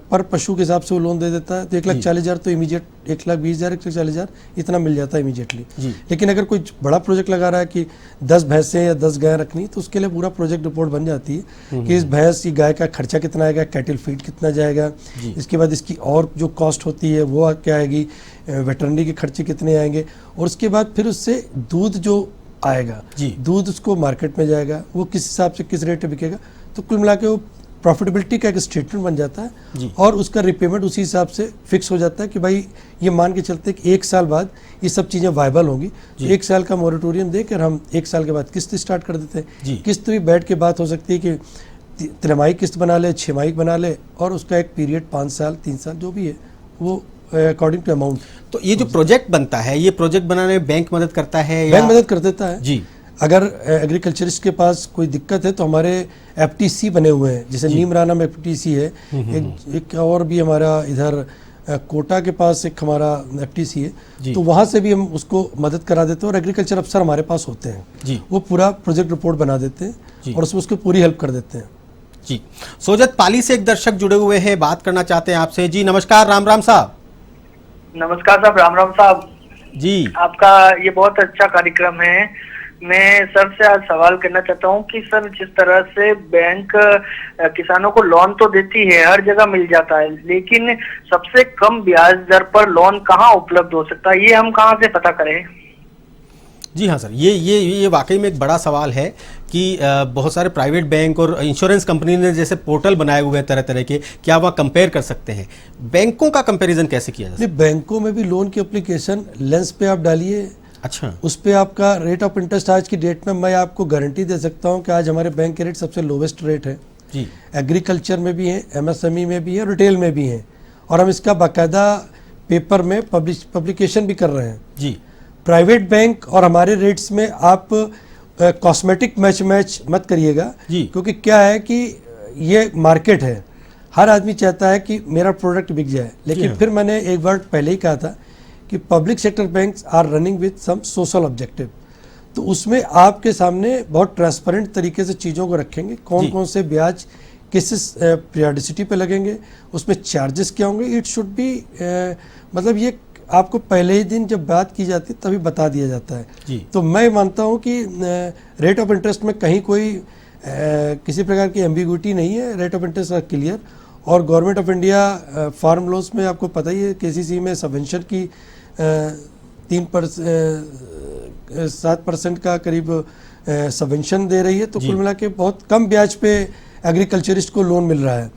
पर पशु के हिसाब से वो लोन दे देता है। तो 1,40,000 तो इमीडिएट, 1,20,000 1,40,000 इतना मिल जाता है इमीडिएटली। लेकिन अगर कोई बड़ा प्रोजेक्ट लगा रहा है कि 10 भैंसें या 10 गाय रखनी, तो उसके लिए पूरा प्रोजेक्ट रिपोर्ट बन जाती है कि इस भैंस की गाय का खर्चा कितना आएगा, कैटल फीड कितना जाएगा, इसके बाद इसकी और जो कॉस्ट होती है वो क्या आएगी, वेटरनरी के खर्चे कितने आएंगे, और उसके बाद फिर उससे दूध जो आएगा, दूध उसको मार्केट में जाएगा, वो किस हिसाब से किस रेट पे बिकेगा। तो कुल मिला के वो प्रॉफिटेबिलिटी का एक स्टेटमेंट बन जाता है और उसका रिपेमेंट उसी हिसाब से फिक्स हो जाता है कि भाई ये मान के चलते कि 1 साल बाद ये सब चीज़ें वायबल होंगी। तो 1 साल का मोरेटोरियम देकर हम 1 साल के बाद किस्त स्टार्ट कर देते हैं। किस्त भी बैठ के बात हो सकती है कि 3 किस्त बना ले, 6 बना ले, और उसका एक पीरियड 5 साल 3 साल जो भी है वो अकॉर्डिंग टू अमाउंट। तो ये जो प्रोजेक्ट बनता है, ये प्रोजेक्ट बनाने में बैंक मदद करता है या? बैंक मदद कर देता है जी। अगर एग्रीकल्चरिस्ट के पास कोई दिक्कत है तो हमारे एफटीसी बने हुए हैं, जैसे नीम राना में एफटीसी है, एक और भी हमारा इधर कोटा के पास एक हमारा एफटीसी है, तो वहाँ से भी हम उसको मदद करा देते हैं और एग्रीकल्चर अफसर हमारे पास होते हैं, वो पूरा प्रोजेक्ट रिपोर्ट बना देते हैं और उसमें उसको पूरी हेल्प कर देते हैं। जी, सोजत पाली से एक दर्शक जुड़े हुए हैं, बात करना चाहते हैं आपसे। जी नमस्कार, राम राम साहब। नमस्कार साहब, राम राम साहब जी। आपका ये बहुत अच्छा कार्यक्रम है। मैं सर से आज सवाल करना चाहता हूँ कि सर, जिस तरह से बैंक किसानों को लोन तो देती है, हर जगह मिल जाता है, लेकिन सबसे कम ब्याज दर पर लोन कहाँ उपलब्ध हो सकता है, ये हम कहाँ से पता करें? जी हाँ सर, ये वाकई में एक बड़ा सवाल है कि बहुत सारे प्राइवेट बैंक और इंश्योरेंस कंपनी ने जैसे पोर्टल बनाए हुए हैं तरह तरह के, क्या वह कंपेयर कर सकते हैं? बैंकों का कंपैरिजन कैसे किया जाए? बैंकों में भी लोन की एप्लीकेशन लेंस पे आप डालिए, अच्छा, उस पे आपका रेट ऑफ इंटरेस्ट आज की डेट में मैं आपको गारंटी दे सकता हूँ कि आज हमारे बैंक के रेट सबसे लोवेस्ट रेट है जी। एग्रीकल्चर में भी है, एमएसएमई में भी है, रिटेल में भी है, और हम इसका बाकायदा पेपर में पब्लिकेशन भी कर रहे हैं जी। प्राइवेट बैंक और हमारे रेट्स में आप कॉस्मेटिक मैच मत करिएगा, क्योंकि क्या है कि ये मार्केट है, हर आदमी चाहता है कि मेरा प्रोडक्ट बिक जाए, लेकिन फिर मैंने एक वर्ड पहले ही कहा था कि public sector banks are running with some social objective, तो उसमें आपके सामने बहुत ट्रांसपेरेंट तरीके से चीज़ों को रखेंगे, कौन कौन से ब्याज किस पीरियडिसिटी पे लगेंगे, उसमें चार्जेस क्या होंगे, इट शुड बी मतलब ये आपको पहले ही दिन जब बात की जाती है तभी बता दिया जाता है। तो मैं मानता हूँ कि रेट ऑफ इंटरेस्ट में कहीं कोई किसी प्रकार की एम्बिग्यूटी नहीं है, rate of interest are clear, और government of India farm loans में आपको पता ही है केसीसी में सबवेंशन की 7% का करीब सबवेंशन दे रही है, तो कुल मिला के बहुत कम ब्याज पे एग्रीकल्चरिस्ट को लोन मिल रहा है,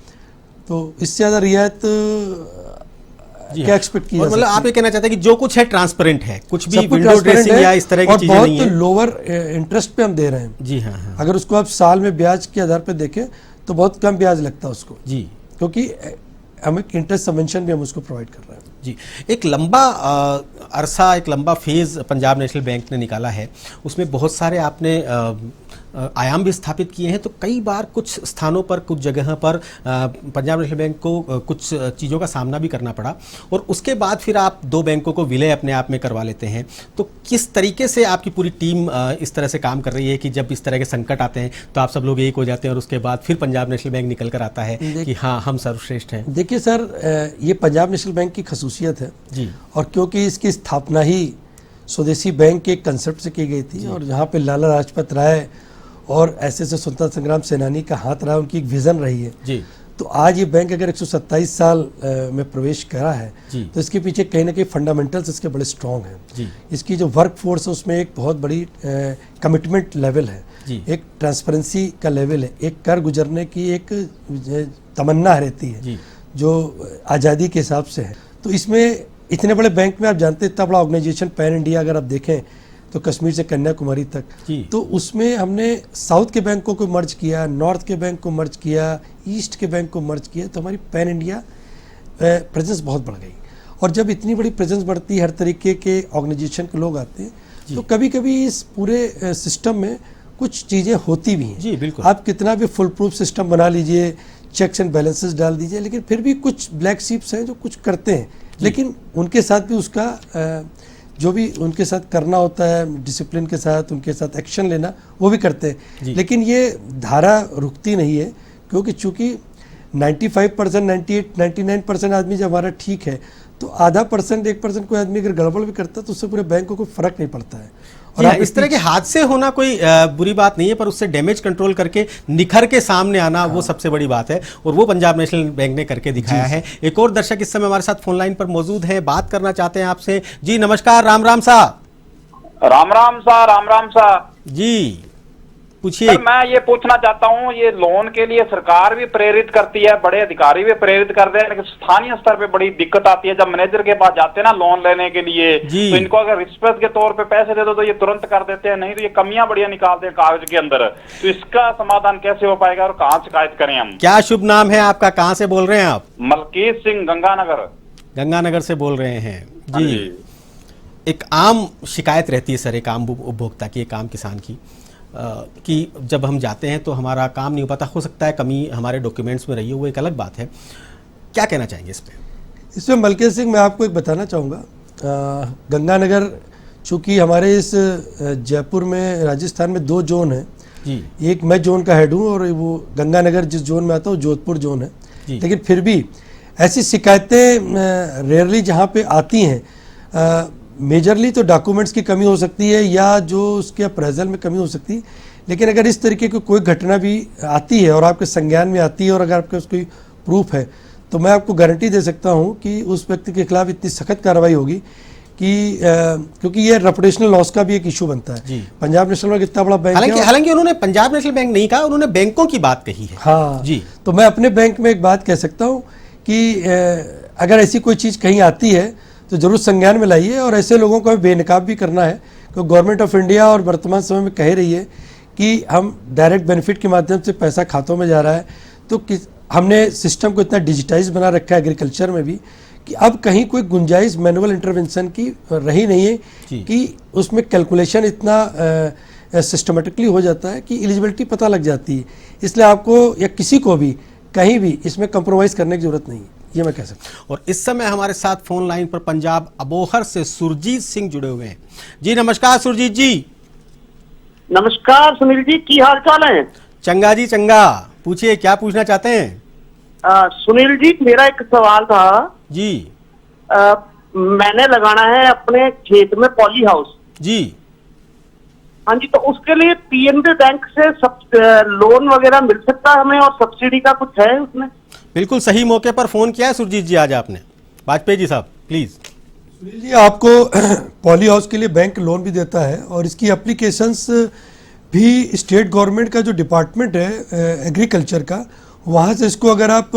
तो इससे ज़्यादा रियायत क्या एक्सपेक्ट किया? मतलब आप ये कहना चाहते हैं कि जो कुछ है ट्रांसपेरेंट है, कुछ भी विंडो ड्रेसिंग या इस तरह की चीजें नहीं है, बहुत लोअर इंटरेस्ट पे हम दे रहे हैं। जी हाँ। अगर उसको आप साल में ब्याज के आधार पे देखें तो बहुत कम ब्याज लगता है उसको जी, क्योंकि हम एक इंटरेस्ट सबवेंशन भी हम उसको प्रोवाइड कर रहे हैं जी। एक लंबा अरसा, एक लंबा फेज पंजाब नेशनल बैंक ने निकाला है, उसमें बहुत सारे आपने आयाम भी स्थापित किए हैं, तो कई बार कुछ स्थानों पर, कुछ जगह पर पंजाब नेशनल बैंक को कुछ चीज़ों का सामना भी करना पड़ा, और उसके बाद फिर आप दो बैंकों को विलय अपने आप में करवा लेते हैं। तो किस तरीके से आपकी पूरी टीम इस तरह से काम कर रही है कि जब इस तरह के संकट आते हैं तो आप सब लोग एक हो जाते हैं और उसके बाद फिर पंजाब नेशनल बैंक निकल कर आता है कि हाँ, हम सर्वश्रेष्ठ हैं? देखिए सर, ये पंजाब नेशनल बैंक की खसूसियत है जी, और क्योंकि इसकी स्थापना ही स्वदेशी बैंक के कंसेप्ट से की गई थी, और जहाँ पे लाला लाजपत राय और ऐसे स्वतंत्रता संग्राम सेनानी का हाथ रहा, उनकी एक विजन रही है जी। तो आज ये बैंक अगर 127 साल में प्रवेश करा है तो इसके पीछे कहीं ना कहीं फंडामेंटल्स इसके बड़े स्ट्रॉन्ग हैं। इसकी जो वर्क फोर्स है उसमें एक बहुत बड़ी कमिटमेंट लेवल है, एक ट्रांसपेरेंसी का लेवल है, एक कर गुजरने की एक तमन्ना रहती है जो आज़ादी के हिसाब से है। तो इसमें इतने बड़े बैंक में आप जानते हैं इतना बड़ा ऑर्गेनाइजेशन पैन इंडिया अगर आप देखें तो कश्मीर से कन्याकुमारी तक, तो उसमें हमने साउथ के बैंकों को मर्ज किया, नॉर्थ के बैंक को मर्ज किया, ईस्ट के बैंक को मर्ज किया, तो हमारी पैन इंडिया प्रेजेंस बहुत बढ़ गई। और जब इतनी बड़ी प्रेजेंस बढ़ती है, हर तरीके के ऑर्गेनाइजेशन के लोग आते हैं, तो कभी कभी इस पूरे सिस्टम में कुछ चीज़ें होती भी हैं। जी बिल्कुल, आप कितना भी फुल प्रूफ सिस्टम बना लीजिए, चेक्स एंड बैलेंसेस डाल दीजिए, लेकिन फिर भी कुछ ब्लैक शीप्स हैं जो कुछ करते हैं, लेकिन उनके साथ भी उसका जो भी उनके साथ करना होता है, डिसिप्लिन के साथ उनके साथ एक्शन लेना, वो भी करते हैं। लेकिन ये धारा रुकती नहीं है, क्योंकि चूंकि 95%, 98, 99% आदमी जब हमारा ठीक है, तो आधा परसेंट, 1% कोई आदमी अगर गड़बड़ भी करता है तो उससे पूरे बैंक को कोई फर्क नहीं पड़ता है। और इस तरह के हादसे होना कोई बुरी बात नहीं है, पर उससे डैमेज कंट्रोल करके निखर के सामने आना, वो सबसे बड़ी बात है, और वो पंजाब नेशनल बैंक ने करके दिखाया है। एक और दर्शक इस समय हमारे साथ फोन लाइन पर मौजूद है, बात करना चाहते हैं आपसे। जी नमस्कार, राम राम सा। राम राम सा, राम राम सा जी, पूछिए। मैं ये पूछना चाहता हूँ, ये लोन के लिए सरकार भी प्रेरित करती है, बड़े अधिकारी भी प्रेरित करते हैं, लेकिन स्थानीय स्तर पे बड़ी दिक्कत आती है। जब मैनेजर के पास जाते हैं ना लोन लेने के लिए, तो इनको अगर रिश्वत के तौर पे पैसे दे दो तो ये तुरंत कर देते हैं, नहीं तो ये कमियां बढ़िया निकालते हैं कागज के अंदर। तो इसका समाधान कैसे हो पाएगा और कहाँ शिकायत करें हम? क्या शुभ नाम है आपका, कहाँ से बोल रहे हैं आप? मलकीत सिंह, गंगानगर। गंगानगर से बोल रहे हैं जी। एक आम शिकायत रहती है सर, एक आम उपभोक्ता की, एक आम किसान की, कि जब हम जाते हैं तो हमारा काम नहीं हो पाता। हो सकता है कमी हमारे डॉक्यूमेंट्स में रही हो, वो एक अलग बात है। क्या कहना चाहेंगे इस पर? इसमें मलकेश सिंह, मैं आपको एक बताना चाहूँगा, गंगानगर चूँकि हमारे इस जयपुर में, राजस्थान में 2 जोन हैं जी। एक मैं जोन का हेड हूँ और वो गंगानगर जिस जोन में आता है वो जोधपुर जोन है। लेकिन फिर भी ऐसी शिकायतें रेयरली जहाँ पे आती हैं, मेजरली तो डॉक्यूमेंट्स की कमी हो सकती है या जो उसके अप्रेजल में कमी हो सकती है। लेकिन अगर इस तरीके की कोई घटना भी आती है और आपके संज्ञान में आती है और अगर आपके उसकी प्रूफ है, तो मैं आपको गारंटी दे सकता हूं कि उस व्यक्ति के खिलाफ इतनी सख्त कार्रवाई होगी कि क्योंकि ये रेपुटेशनल लॉस का भी एक इशू बनता है। पंजाब नेशनल बैंक इतना बड़ा बैंक है, हालांकि उन्होंने पंजाब नेशनल बैंक नहीं कहा, उन्होंने बैंकों की बात कही है। हाँ जी। तो मैं अपने बैंक में एक बात कह सकता हूँ कि अगर ऐसी कोई चीज़ कहीं आती है तो जरूर संज्ञान में लाइए और ऐसे लोगों को बेनकाब भी करना है। क्योंकि गवर्नमेंट ऑफ इंडिया और वर्तमान समय में कह रही है कि हम डायरेक्ट बेनिफिट के माध्यम से पैसा खातों में जा रहा है, तो हमने सिस्टम को इतना डिजिटाइज बना रखा है एग्रीकल्चर में भी कि अब कहीं कोई गुंजाइश मैनुअल इंटरवेंशन की रही नहीं है कि उसमें कैलकुलेशन इतना सिस्टमेटिकली हो जाता है कि एलिजिबिलिटी पता लग जाती है। इसलिए आपको या किसी को भी कहीं भी इसमें कंप्रोमाइज़ करने की जरूरत नहीं है, ये मैं कह सकता हूँ। और इस समय हमारे साथ फोन लाइन पर पंजाब अबोहर से सुरजीत सिंह जुड़े हुए हैं। जी नमस्कार सुरजीत जी। नमस्कार सुनील जी, की हाल चाल है? चंगा जी चंगा, पूछिए क्या पूछना चाहते हैं? सुनील जी, मेरा एक सवाल था जी। मैंने लगाना है अपने खेत में पॉली हाउस जी। हाँ जी, तो उसके लिए पीएनबी बैंक से लोन वगैरह मिल सकता है हमें और सब्सिडी का कुछ है उसमें? बिल्कुल सही मौके पर फोन किया है सुरजीत जी आज आपने। वाजपेयी जी साहब प्लीज। सुनील जी, आपको पॉली हाउस के लिए बैंक लोन भी देता है और इसकी एप्लीकेशंस भी स्टेट गवर्नमेंट का जो डिपार्टमेंट है एग्रीकल्चर का, वहाँ से इसको अगर आप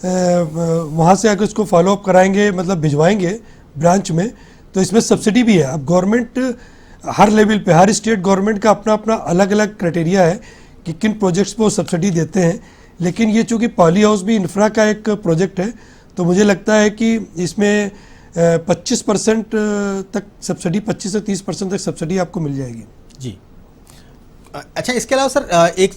वहाँ से अगर इसको फॉलोअप कराएंगे, मतलब भिजवाएंगे ब्रांच में, तो इसमें सब्सिडी भी है। अब गवर्नमेंट हर लेवल पे, हर स्टेट गवर्नमेंट का अपना अपना अलग अलग क्राइटेरिया है कि किन प्रोजेक्ट्स पे वो सब्सिडी देते हैं। लेकिन ये चूँकि पॉली हाउस भी इंफ्रा का एक प्रोजेक्ट है, तो मुझे लगता है कि इसमें 25% तक सब्सिडी, 25 से 30% तक सब्सिडी आपको मिल जाएगी। जी। अच्छा, इसके अलावा सर एक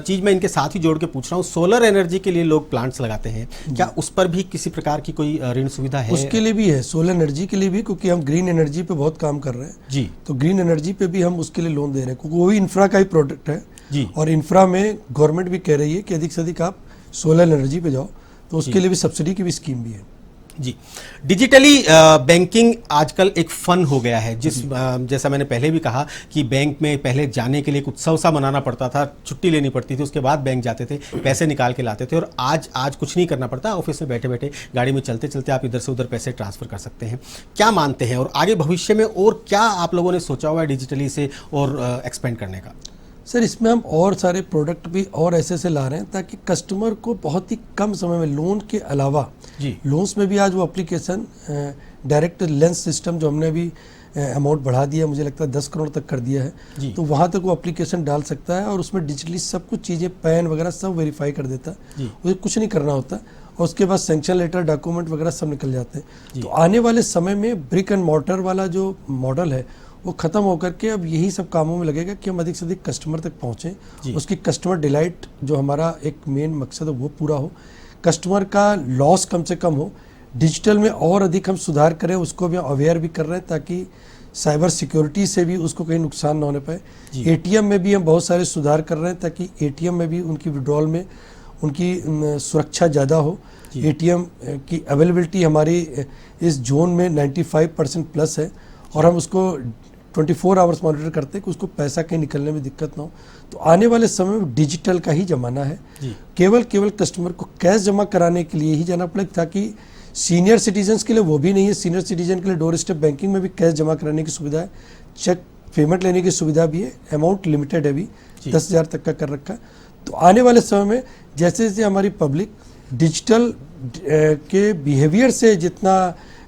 चीज़ मैं इनके साथ ही जोड़ के पूछ रहा हूँ, सोलर एनर्जी के लिए लोग प्लांट्स लगाते हैं, क्या उस पर भी किसी प्रकार की कोई ऋण सुविधा है? उसके लिए भी है, सोलर एनर्जी के लिए भी, क्योंकि हम ग्रीन एनर्जी पे बहुत काम कर रहे हैं जी। तो ग्रीन एनर्जी पे भी हम उसके लिए लोन दे रहे हैं, क्योंकि वो भी इंफ्रा का ही प्रोडक्ट है जी। और इंफ्रा में गवर्नमेंट भी कह रही है कि अधिक से अधिक आप सोलर एनर्जी पे जाओ, तो उसके लिए भी सब्सिडी की भी स्कीम भी है जी। डिजिटली बैंकिंग आजकल एक फन हो गया है, जैसा मैंने पहले भी कहा कि बैंक में पहले जाने के लिए एक उत्सव सा मनाना पड़ता था, छुट्टी लेनी पड़ती थी, उसके बाद बैंक जाते थे, पैसे निकाल के लाते थे। और आज कुछ नहीं करना पड़ता, ऑफिस में बैठे बैठे गाड़ी में चलते चलते आप इधर से उधर पैसे ट्रांसफर कर सकते हैं। क्या मानते हैं और आगे भविष्य में और क्या आप लोगों ने सोचा हुआ है डिजिटली से और एक्सपेंड करने का? सर, इसमें हम और सारे प्रोडक्ट भी और ऐसे ला रहे हैं ताकि कस्टमर को बहुत ही कम समय में, लोन के अलावा लोन्स में भी आज वो एप्लीकेशन डायरेक्ट लेंस सिस्टम जो हमने अभी अमाउंट बढ़ा दिया, मुझे लगता है 10 करोड़ तक कर दिया है, तो वहाँ तक वो एप्लीकेशन डाल सकता है और उसमें डिजिटली सब कुछ चीज़ें, पैन वगैरह सब वेरीफाई कर देता है, उसे कुछ नहीं करना होता और उसके बाद सेंक्शन लेटर, डॉक्यूमेंट वगैरह सब निकल जाते हैं। तो आने वाले समय में ब्रिक एंड मॉर्टर वाला जो मॉडल है वो खत्म होकर के अब यही सब कामों में लगेगा कि हम अधिक से अधिक कस्टमर तक पहुँचें, उसकी कस्टमर डिलाइट जो हमारा एक मेन मकसद है वो पूरा हो, कस्टमर का लॉस कम से कम हो, डिजिटल में और अधिक हम सुधार करें, उसको भी अवेयर भी कर रहे हैं ताकि साइबर सिक्योरिटी से भी उसको कहीं नुकसान ना होने पाए। एटीएम में भी हम बहुत सारे सुधार कर रहे हैं ताकि एटीएम में भी उनकी विड्रॉल में उनकी सुरक्षा ज़्यादा हो। एटीएम की अवेलेबिलिटी हमारी इस जोन में 95% प्लस है और हम उसको 24 आवर्स मॉनिटर करते हैं कि उसको पैसा कहीं निकलने में दिक्कत ना हो। तो आने वाले समय में डिजिटल का ही ज़माना है, केवल कस्टमर को कैश जमा कराने के लिए ही जाना पड़ेगा, ताकि सीनियर सिटीजन्स के लिए वो भी नहीं है, सीनियर सिटीजन के लिए डोर स्टेप बैंकिंग में भी कैश जमा कराने की सुविधा है, चेक पेमेंट लेने की सुविधा भी है, अमाउंट लिमिटेड है, अभी 10,000 तक का कर रखा है। तो आने वाले समय में जैसे जैसे हमारी पब्लिक डिजिटल के बिहेवियर से जितना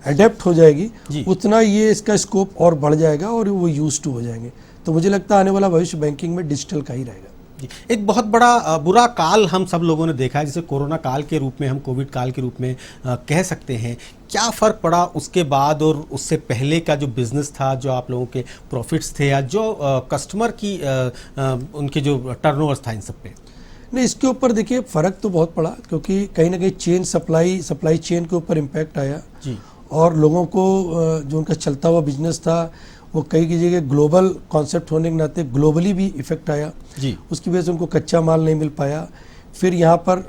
अडेप्ट हो जाएगी, उतना ये इसका स्कोप और बढ़ जाएगा और वो यूज टू हो जाएंगे। तो मुझे लगता है आने वाला भविष्य बैंकिंग में डिजिटल का ही रहेगा। जी, एक बहुत बड़ा बुरा काल हम सब लोगों ने देखा है, जिसे कोरोना काल के रूप में, हम कोविड काल के रूप में कह सकते हैं। क्या फ़र्क पड़ा उसके बाद और उससे पहले का जो बिज़नेस था, जो आप लोगों के प्रॉफिट्स थे, या जो कस्टमर की उनके जो टर्नओवर्स था इन सब पे? नहीं, इसके ऊपर देखिए फ़र्क तो बहुत पड़ा, क्योंकि कहीं ना कहीं सप्लाई चेन के ऊपर इम्पैक्ट आया जी। और लोगों को जो उनका चलता हुआ बिजनेस था वो कई की जगह ग्लोबल कॉन्सेप्ट होने के नाते ग्लोबली भी इफेक्ट आया जी। उसकी वजह से उनको कच्चा माल नहीं मिल पाया। फिर यहाँ पर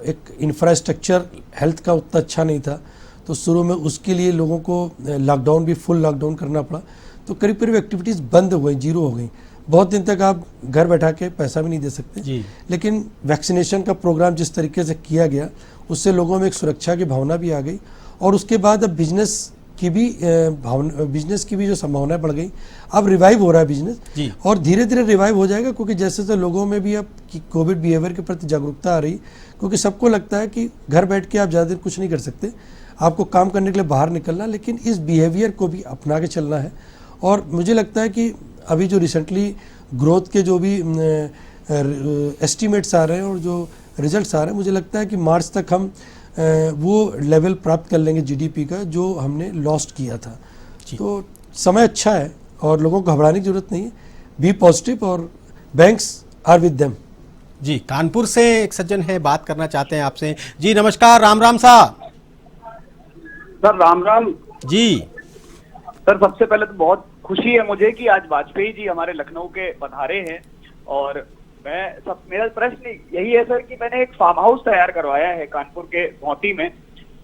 एक इंफ्रास्ट्रक्चर हेल्थ का उतना अच्छा नहीं था, तो शुरू में उसके लिए लोगों को लॉकडाउन भी फुल लॉकडाउन करना पड़ा, तो करीब करीब एक्टिविटीज़ बंद हो गई, जीरो हो गई। बहुत दिन तक आप घर बैठा के पैसा भी नहीं दे सकते जी। लेकिन वैक्सीनेशन का प्रोग्राम जिस तरीके से किया गया उससे लोगों में एक सुरक्षा की भावना भी आ गई, और उसके बाद अब बिजनेस की भी जो संभावनाएं बढ़ गई। अब रिवाइव हो रहा है बिजनेस, और धीरे धीरे रिवाइव हो जाएगा, क्योंकि जैसे जैसे लोगों में भी अब कोविड बिहेवियर के प्रति जागरूकता आ रही, क्योंकि सबको लगता है कि घर बैठ के आप ज़्यादा दिन कुछ नहीं कर सकते, आपको काम करने के लिए बाहर निकलना, लेकिन इस बिहेवियर को भी अपना के चलना है। और मुझे लगता है कि अभी जो रिसेंटली ग्रोथ के जो भी एस्टिमेट्स आ रहे हैं और जो रिजल्ट्स आ रहे हैं, मुझे लगता है कि मार्च तक हम वो लेवल प्राप्त कर लेंगे जीडीपी का जो हमने लॉस्ट किया था। तो समय अच्छा है और लोगों को घबराने की जरूरत नहीं है, बी पॉजिटिव, और बैंक्स आर विद देम। जी, कानपुर से एक सज्जन है, बात करना चाहते हैं आपसे। जी नमस्कार, राम राम साहब। सर राम राम जी। सर, सबसे पहले तो बहुत खुशी है मुझे कि आज वाजपेयी जी हमारे लखनऊ के पधारे हैं, और मेरा प्रश्न यही है सर कि मैंने एक फार्म हाउस तैयार करवाया है कानपुर के भौंती में,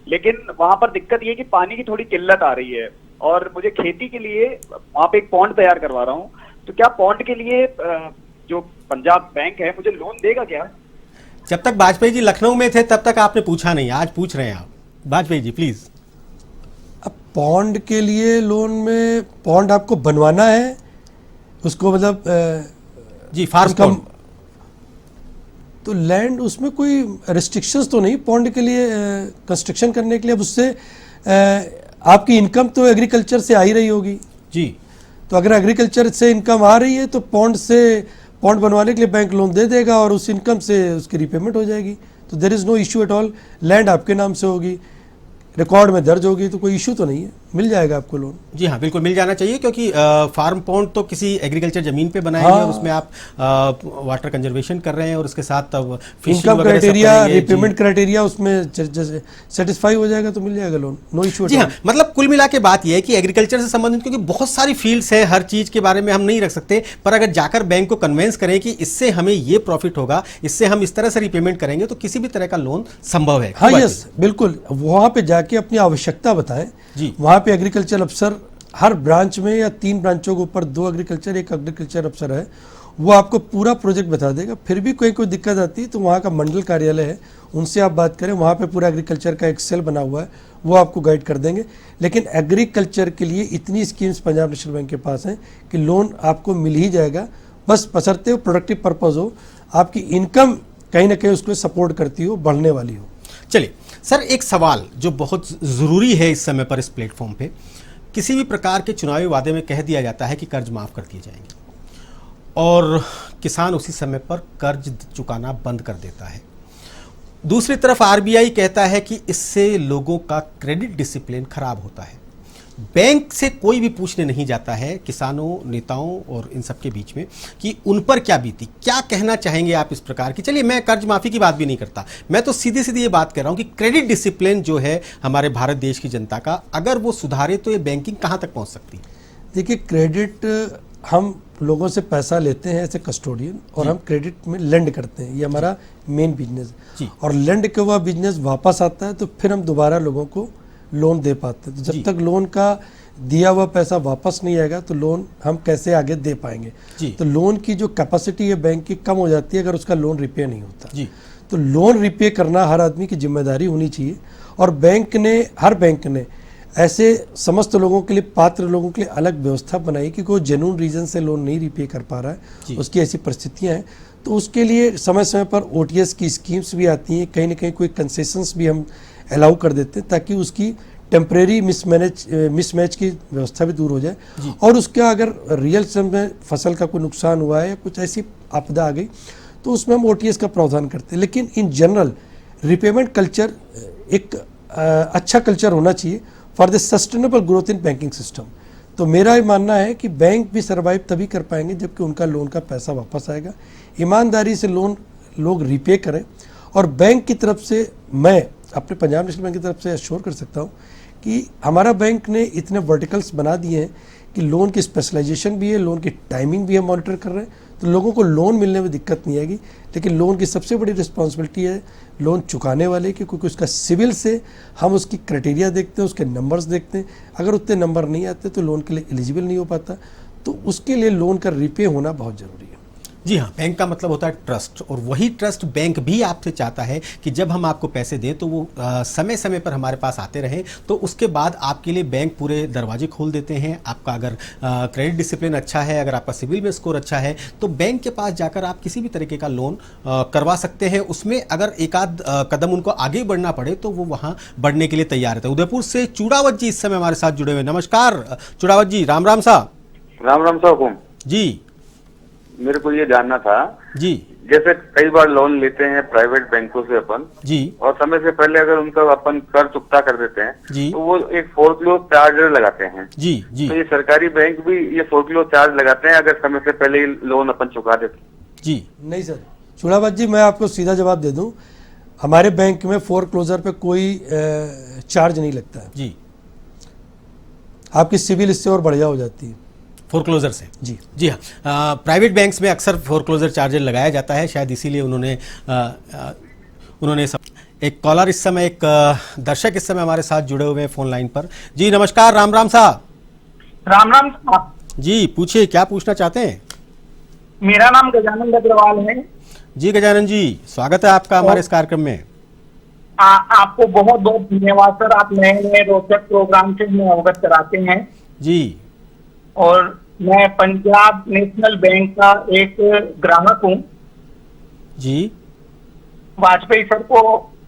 लेकिन वहां पर दिक्कत ये है कि पानी की थोड़ी किल्लत आ रही है, और मुझे खेती के लिए वहां पे एक पॉन्ड तैयार करवा रहा हूँ। तो क्या पॉन्ड के लिए जो पंजाब बैंक है मुझे लोन देगा क्या? जब तक वाजपेयी जी लखनऊ में थे तब तक आपने पूछा नहीं, आज पूछ रहे हैं आप। वाजपेयी जी प्लीज। अब पॉन्ड के लिए लोन में, पॉन्ड आपको बनवाना है उसको, मतलब जी फार्म पॉन्ड, तो लैंड उसमें कोई रिस्ट्रिक्शंस तो नहीं पॉन्ड के लिए कंस्ट्रक्शन करने के लिए। अब उससे आपकी इनकम तो एग्रीकल्चर से आ ही रही होगी जी, तो अगर एग्रीकल्चर से इनकम आ रही है तो पॉन्ड बनवाने के लिए बैंक लोन दे देगा और उस इनकम से उसकी रिपेमेंट हो जाएगी। तो there is no issue at all. Land आपके नाम से होगी, रिकॉर्ड में दर्ज होगी, तो कोई इशू तो नहीं है, मिल जाएगा आपको लोन। जी हाँ, बिल्कुल मिल जाना चाहिए, क्योंकि फार्म पॉन्ड तो किसी एग्रीकल्चर जमीन पे बनाया है, उसमें आप वाटर कंजर्वेशन कर रहे हैं और उसके साथ इनकम क्राइटेरिया, रिपेमेंट क्राइटेरिया उसमें सेटिस्फाई हो जाएगा तो मिल जाएगा लोन, नो इशू। जी हाँ, मतलब कुल मिला के बात यह है कि एग्रीकल्चर से संबंधित, क्योंकि बहुत सारी फील्ड्स हैं, हर चीज के बारे में हम नहीं रख सकते, पर अगर जाकर बैंक को कन्वेंस करें कि इससे हमें ये प्रॉफिट होगा, इससे हम इस तरह से रिपेमेंट करेंगे, तो किसी भी तरह का लोन संभव है। हाँ यस, बिल्कुल। वहाँ पे जाके अपनी आवश्यकता बताएं जी। वहाँ पे एग्रीकल्चर अफसर हर ब्रांच में, या 3 ब्रांचों के ऊपर 2 एग्रीकल्चर, 1 एग्रीकल्चर अफसर है, वो आपको पूरा प्रोजेक्ट बता देगा। फिर भी कोई दिक्कत आती है तो वहाँ का मंडल कार्यालय है, उनसे आप बात करें, वहाँ पे पूरा एग्रीकल्चर का एक सेल बना हुआ है, वो आपको गाइड कर देंगे। लेकिन एग्रीकल्चर के लिए इतनी स्कीम्स पंजाब नेशनल बैंक के पास हैं कि लोन आपको मिल ही जाएगा, बस बशर्ते प्रोडक्टिव पर्पज़ हो, आपकी इनकम कहीं ना कहीं उसको सपोर्ट करती हो, बढ़ने वाली हो। चलिए सर, एक सवाल जो बहुत ज़रूरी है इस समय पर इस प्लेटफॉर्म पे, किसी भी प्रकार के चुनावी वादे में कह दिया जाता है कि कर्ज माफ़ कर दिए जाएंगे, और किसान उसी समय पर कर्ज चुकाना बंद कर देता है। दूसरी तरफ आरबीआई कहता है कि इससे लोगों का क्रेडिट डिसिप्लिन खराब होता है। बैंक से कोई भी पूछने नहीं जाता है किसानों, नेताओं और इन सब के बीच में कि उन पर क्या बीती। क्या कहना चाहेंगे आप इस प्रकार की? चलिए, मैं कर्ज माफ़ी की बात भी नहीं करता, मैं तो सीधी सीधी ये बात कर रहा हूँ कि क्रेडिट डिसिप्लिन जो है हमारे भारत देश की जनता का, अगर वो सुधारे तो ये बैंकिंग कहाँ तक पहुँच सकती है? देखिए, क्रेडिट, हम लोगों से पैसा लेते हैं एज ए कस्टोडियन, और हम क्रेडिट में लेंड करते हैं, ये हमारा मेन बिजनेस। और लेंड के हुआ बिजनेस वापस आता है तो फिर हम दोबारा लोगों को लोन दे पाते हैं। तो जब तक लोन का दिया हुआ पैसा वापस नहीं आएगा तो लोन हम कैसे आगे दे पाएंगे? तो लोन की जो कैपेसिटी है बैंक की कम हो जाती है अगर उसका लोन रिपे नहीं होता। तो लोन रिपे करना हर आदमी की जिम्मेदारी होनी चाहिए, और हर बैंक ने ऐसे समस्त लोगों के लिए, पात्र लोगों के लिए अलग व्यवस्था बनाई कि कोई जेन्युइन रीजन से लोन नहीं रिपे कर पा रहा है, उसकी ऐसी परिस्थितियां हैं, तो उसके लिए समय समय पर OTS की स्कीम्स भी आती हैं, कहीं ना कहीं कोई कंसेशंस भी हम अलाउ कर देते हैं ताकि उसकी टेम्परेरी मिसमैच की व्यवस्था भी दूर हो जाए, और उसका अगर रियल समय फसल का कोई नुकसान हुआ है या कुछ ऐसी आपदा आ गई तो उसमें हम OTS का प्रावधान करते हैं। लेकिन इन जनरल रिपेमेंट कल्चर एक अच्छा कल्चर होना चाहिए for the sustainable growth in banking system. तो मेरा ये मानना है कि बैंक भी सर्वाइव तभी कर पाएंगे जबकि उनका लोन का पैसा वापस आएगा, ईमानदारी से लोन लोग रिपे करें। और बैंक की तरफ से मैं अपने पंजाब नेशनल बैंक की तरफ से एश्योर कर सकता हूँ कि हमारा बैंक ने इतने वर्टिकल्स बना दिए हैं कि लोन की स्पेशलाइजेशन भी है, लोन की टाइमिंग भी हम मॉनिटर कर रहे हैं, तो लोगों को लोन मिलने में दिक्कत नहीं आएगी। लेकिन लोन की सबसे बड़ी रिस्पॉन्सिबिलिटी है लोन चुकाने वाले की, क्योंकि उसका सिविल से हम उसकी क्राइटेरिया देखते हैं, उसके नंबर्स देखते हैं। अगर उतने नंबर नहीं आते तो लोन के लिए एलिजिबल नहीं हो पाता, तो उसके लिए लोन का रिपे होना बहुत ज़रूरी है। जी हाँ, बैंक का मतलब होता है ट्रस्ट, और वही ट्रस्ट बैंक भी आपसे चाहता है कि जब हम आपको पैसे दें तो वो समय समय पर हमारे पास आते रहें। तो उसके बाद आपके लिए बैंक पूरे दरवाजे खोल देते हैं। आपका अगर क्रेडिट डिसिप्लिन अच्छा है, अगर आपका सिविल में स्कोर अच्छा है, तो बैंक के पास जाकर आप किसी भी तरीके का लोन करवा सकते हैं। उसमें अगर एक आध कदम उनको आगे बढ़ना पड़े तो वो वहाँ बढ़ने के लिए तैयार रहते हैं। उदयपुर से चूड़ावत जी इस समय हमारे साथ जुड़े हुए। नमस्कार चूड़ावत जी, राम राम साहब। राम राम साहब हुकुम जी। मेरे को ये जानना था जी, जैसे कई बार लोन लेते हैं प्राइवेट बैंकों से अपन जी, और समय से पहले अगर उनका अपन कर चुकता कर देते हैं जी, तो वो एक फोरक्लोज चार्ज लगाते हैं। जी, जी, तो ये सरकारी बैंक भी ये फोरक्लोज चार्ज लगाते हैं अगर समय से पहले लोन अपन चुका देते? जी नहीं सर, चूड़ावत जी मैं आपको सीधा जवाब दे दूं, हमारे बैंक में फोरक्लोजर पे कोई चार्ज नहीं लगता है जी। आपकी सिविल इससे और बढ़िया हो जाती है फोरक्लोजर से। जी जी हाँ, प्राइवेट बैंक्स में अक्सर फोरक्लोजर चार्जर लगाया जाता है, शायद इसीलिए उन्होंने सब। एक कॉलर इस समय, एक दर्शक इस समय हमारे साथ जुड़े हुए हैं फोन लाइन पर। जी नमस्कार, राम राम साहब। राम राम साहब। जी पूछिए, क्या पूछना चाहते हैं? मेरा नाम गजानन अग्रवाल है। जी गजानन जी, स्वागत है आपका हमारे इस कार्यक्रम में। आपको बहुत बहुत धन्यवाद सर, आप नए नए रोचक प्रोग्राम से हमें अवगत कराते हैं। जी। और मैं पंजाब नेशनल बैंक का एक ग्राहक हूँ। जी। वाजपेयी सर को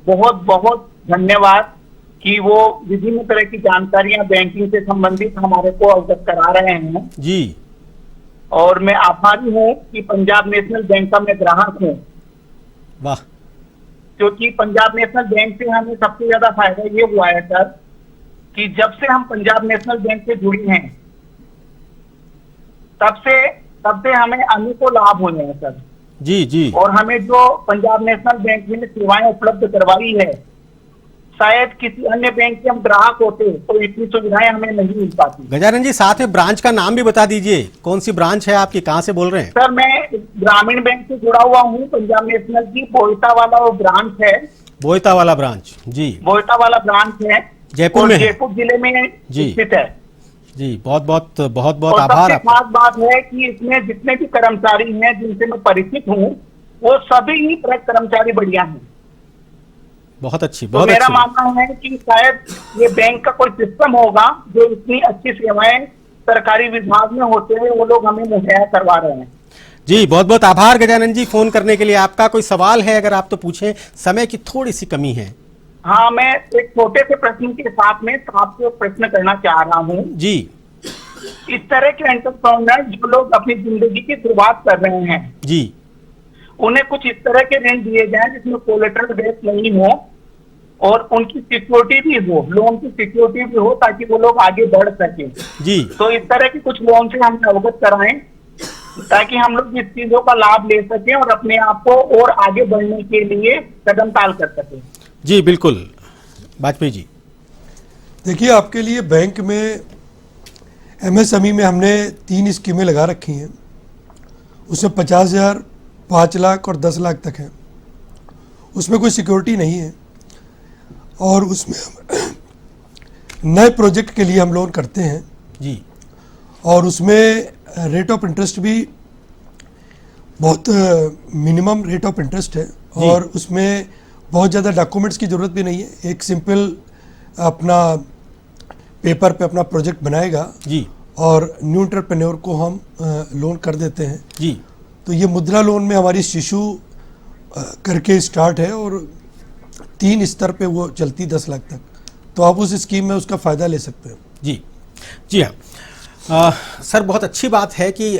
बहुत बहुत धन्यवाद कि वो विभिन्न तरह की जानकारियां बैंकिंग से संबंधित हमारे को अवगत करा रहे हैं। जी। और मैं आभारी हूँ कि पंजाब नेशनल बैंक का मैं ग्राहक हूँ। वाह। क्योंकि पंजाब नेशनल बैंक से हमें सबसे ज्यादा फायदा ये हुआ है सर कि जब से हम पंजाब नेशनल बैंक से जुड़े हैं तब से हमें अनेकों लाभ हुए हैं सर। जी जी। और हमें जो पंजाब नेशनल बैंक ने सेवाएं उपलब्ध करवाई है, शायद किसी अन्य बैंक के हम ग्राहक होते तो इतनी सुविधाएं हमें नहीं मिल पाती। गजानन जी, साथ में ब्रांच का नाम भी बता दीजिए, कौन सी ब्रांच है आपकी, कहाँ से बोल रहे हैं? सर मैं ग्रामीण बैंक से जुड़ा हुआ हूँ, पंजाब नेशनल की बोईता वाला वो ब्रांच है। बोईता वाला ब्रांच, जी। बोईता वाला ब्रांच है, जयपुर में, जयपुर जिले में स्थित है। जी, बहुत बहुत आभार। सबसे खास बात है कि इसमें जितने भी कर्मचारी हैं जिनसे मैं परिचित हूँ वो सभी ही कर्मचारी बढ़िया हैं। बहुत अच्छी, तो बहुत मेरा अच्छी। मानना है कि शायद ये बैंक का कोई सिस्टम होगा जो इतनी अच्छी सेवाएं सरकारी विभाग में होते हुए वो लोग हमें मुहैया करवा रहे हैं। जी बहुत बहुत आभार गजानन जी फोन करने के लिए। आपका कोई सवाल है अगर आप तो पूछें, समय की थोड़ी सी कमी है। हाँ, मैं एक छोटे से प्रश्न के साथ में आपसे प्रश्न करना चाह रहा हूँ। जी। इस तरह के एंटरप्रेन्योर जो लोग अपनी जिंदगी की शुरुआत कर रहे हैं, जी, उन्हें कुछ इस तरह के ऋण दिए जाएं जिसमें कोलेटरल बेस नहीं हो और उनकी सिक्योरिटी भी हो, लोन की सिक्योरिटी भी हो, ताकि वो लोग आगे बढ़ सके। जी। तो इस तरह की कुछ लोन से हम अवगत कराएं ताकि हम लोग इस चीजों का लाभ ले सकें और अपने आप को और आगे बढ़ने के लिए कदम ताल कर सकें। जी बिल्कुल वाजपेयी जी। देखिए, आपके लिए बैंक में MSME में हमने 3 स्कीमें लगा रखी हैं। उसमें 50,000, 5 लाख और 10 लाख तक है। उसमें कोई सिक्योरिटी नहीं है और उसमें नए प्रोजेक्ट के लिए हम लोन करते हैं। जी। और उसमें रेट ऑफ इंटरेस्ट भी बहुत मिनिमम रेट ऑफ इंटरेस्ट है और उसमें बहुत ज़्यादा डॉक्यूमेंट्स की ज़रूरत भी नहीं है। एक सिंपल अपना पेपर पे अपना प्रोजेक्ट बनाएगा जी और न्यू एंटरप्रेन्योर को हम लोन कर देते हैं। जी। तो ये मुद्रा लोन में हमारी शिशु करके स्टार्ट है और 3 स्तर पे वो चलती 10 लाख तक। तो आप उस स्कीम में उसका फ़ायदा ले सकते हैं। जी जी हाँ सर, बहुत अच्छी बात है कि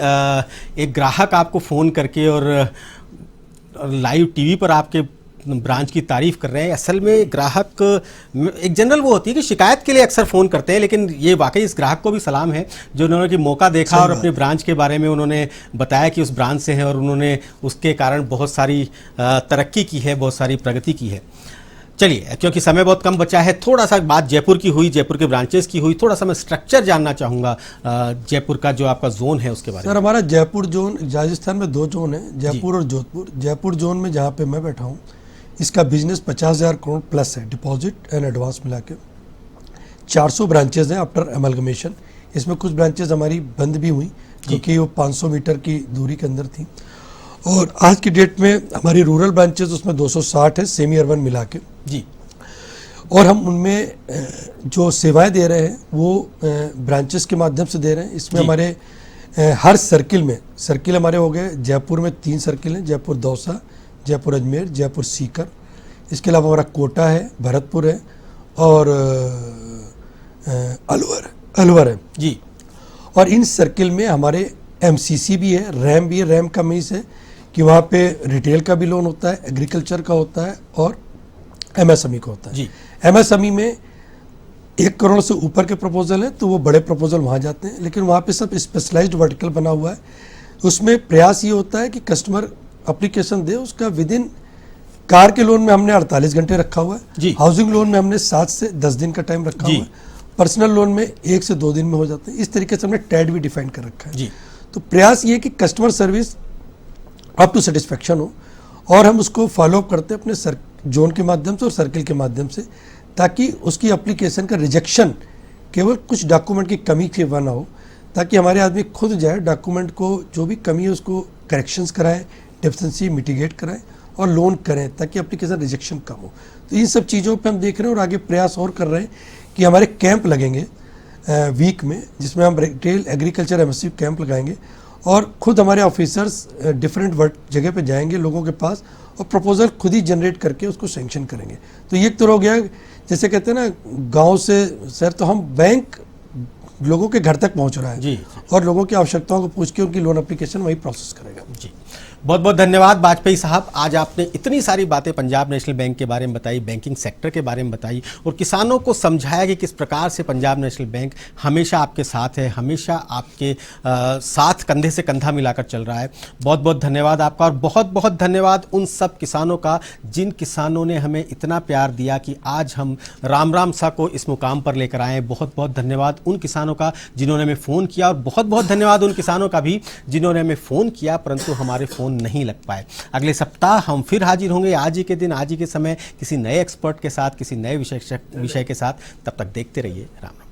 एक ग्राहक आपको फ़ोन करके और लाइव टीवी पर आपके ब्रांच की तारीफ कर रहे हैं। असल में ग्राहक एक जनरल वो होती है कि शिकायत के लिए अक्सर फ़ोन करते हैं, लेकिन ये वाकई इस ग्राहक को भी सलाम है जो उन्होंने कि मौका देखा और अपने ब्रांच के बारे में उन्होंने बताया कि उस ब्रांच से हैं और उन्होंने उसके कारण बहुत सारी तरक्की की है, बहुत सारी प्रगति की है। चलिए, क्योंकि समय बहुत कम बचा है, थोड़ा सा बात जयपुर की हुई, जयपुर के ब्रांचेस की हुई, थोड़ा सा मैं स्ट्रक्चर जानना चाहूँगा जयपुर का जो आपका जोन है उसके बारे में। सर, हमारा जयपुर जोन, राजस्थान में 2 जोन है, जयपुर और जोधपुर। जयपुर जोन में जहाँ पे मैं बैठा हूँ, इसका बिजनेस 50,000 करोड़ प्लस है, डिपॉजिट एंड एडवांस मिला के। 400 ब्रांचेज हैं आफ्टर एमलगमेशन। इसमें कुछ ब्रांचेज हमारी बंद भी हुई क्योंकि वो 500 मीटर की दूरी के अंदर थी। और आज की डेट में हमारी रूरल ब्रांचेज उसमें 260 है, सेमी अर्बन मिला के जी। और हम उनमें जो सेवाएं दे रहे हैं वो ब्रांचेस के माध्यम से दे रहे हैं। इसमें हमारे हर सर्किल में, सर्किल हमारे हो गए, जयपुर में 3 सर्किल हैं, जयपुर दौसा, जयपुर अजमेर, जयपुर सीकर। इसके अलावा हमारा कोटा है, भरतपुर है और अलवर है जी। और इन सर्किल में हमारे एमसीसी भी है, रैम भी है। रैम का मीन्स है कि वहाँ पे रिटेल का भी लोन होता है, एग्रीकल्चर का होता है और एमएसएमई का होता है जी। एमएसएमई में 1 करोड़ से ऊपर के प्रपोजल है तो वो बड़े प्रपोजल वहाँ जाते हैं, लेकिन वहाँ पे सब स्पेशलाइज्ड वर्टिकल बना हुआ है। उसमें प्रयास ये होता है कि कस्टमर एप्लीकेशन दे, उसका विद इन, कार के लोन में हमने 48 घंटे रखा हुआ है, हाउसिंग लोन में हमने 7 से 10 दिन का टाइम रखा हुआ है, पर्सनल लोन में 1 से 2 दिन में हो जाते हैं। इस तरीके से हमने टैड भी डिफाइन कर रखा है जी। तो प्रयास ये कि customer service up to satisfaction हो और हम उसको फॉलोअप करते हैं अपने जोन के माध्यम से और सर्किल के माध्यम से, ताकि उसकी एप्लीकेशन का रिजेक्शन केवल कुछ डॉक्यूमेंट की कमी के वजह ना हो, ताकि हमारे आदमी खुद जाए, डॉक्यूमेंट को जो भी कमी है उसको करेक्शंस कराएं, डेफिशिएंसी मिटिगेट कराएं और लोन करें, ताकि एप्लीकेशन रिजेक्शन कम हो। तो इन सब चीज़ों पे हम देख रहे हैं और आगे प्रयास और कर रहे हैं कि हमारे कैंप लगेंगे वीक में, जिसमें हम रिटेल, एग्रीकल्चर, एमएसएमई कैंप लगाएंगे और खुद हमारे ऑफिसर्स डिफरेंट जगह पे जाएंगे लोगों के पास और प्रपोजल खुद ही जनरेट करके उसको सैंक्शन करेंगे। तो ये तो हो गया, जैसे कहते हैं ना गांव से शहर, तो हम बैंक लोगों के घर तक पहुंच रहा है जी। और लोगों की आवश्यकताओं को पूछ के उनकी लोन एप्लीकेशन वही प्रोसेस करेगा जी। बहुत बहुत धन्यवाद वाजपेयी साहब, आज आपने इतनी सारी बातें पंजाब नेशनल बैंक के बारे में बताई, बैंकिंग सेक्टर के बारे में बताई और किसानों को समझाया कि किस प्रकार से पंजाब नेशनल बैंक हमेशा आपके साथ है, हमेशा आपके साथ कंधे से कंधा मिलाकर चल रहा है। बहुत बहुत धन्यवाद आपका और बहुत बहुत धन्यवाद उन सब किसानों का जिन किसानों ने हमें इतना प्यार दिया कि आज हम राम सा को इस मुकाम पर लेकर आए। बहुत बहुत धन्यवाद उन किसानों का जिन्होंने हमें फ़ोन किया और बहुत बहुत धन्यवाद उन किसानों का भी जिन्होंने हमें फ़ोन किया परंतु हमारे फ़ोन नहीं लग पाए। अगले सप्ताह हम फिर हाजिर होंगे आज ही के दिन, आज ही के समय, किसी नए एक्सपर्ट के साथ, किसी नए विषय के साथ। तब तक देखते रहिए। राम राम।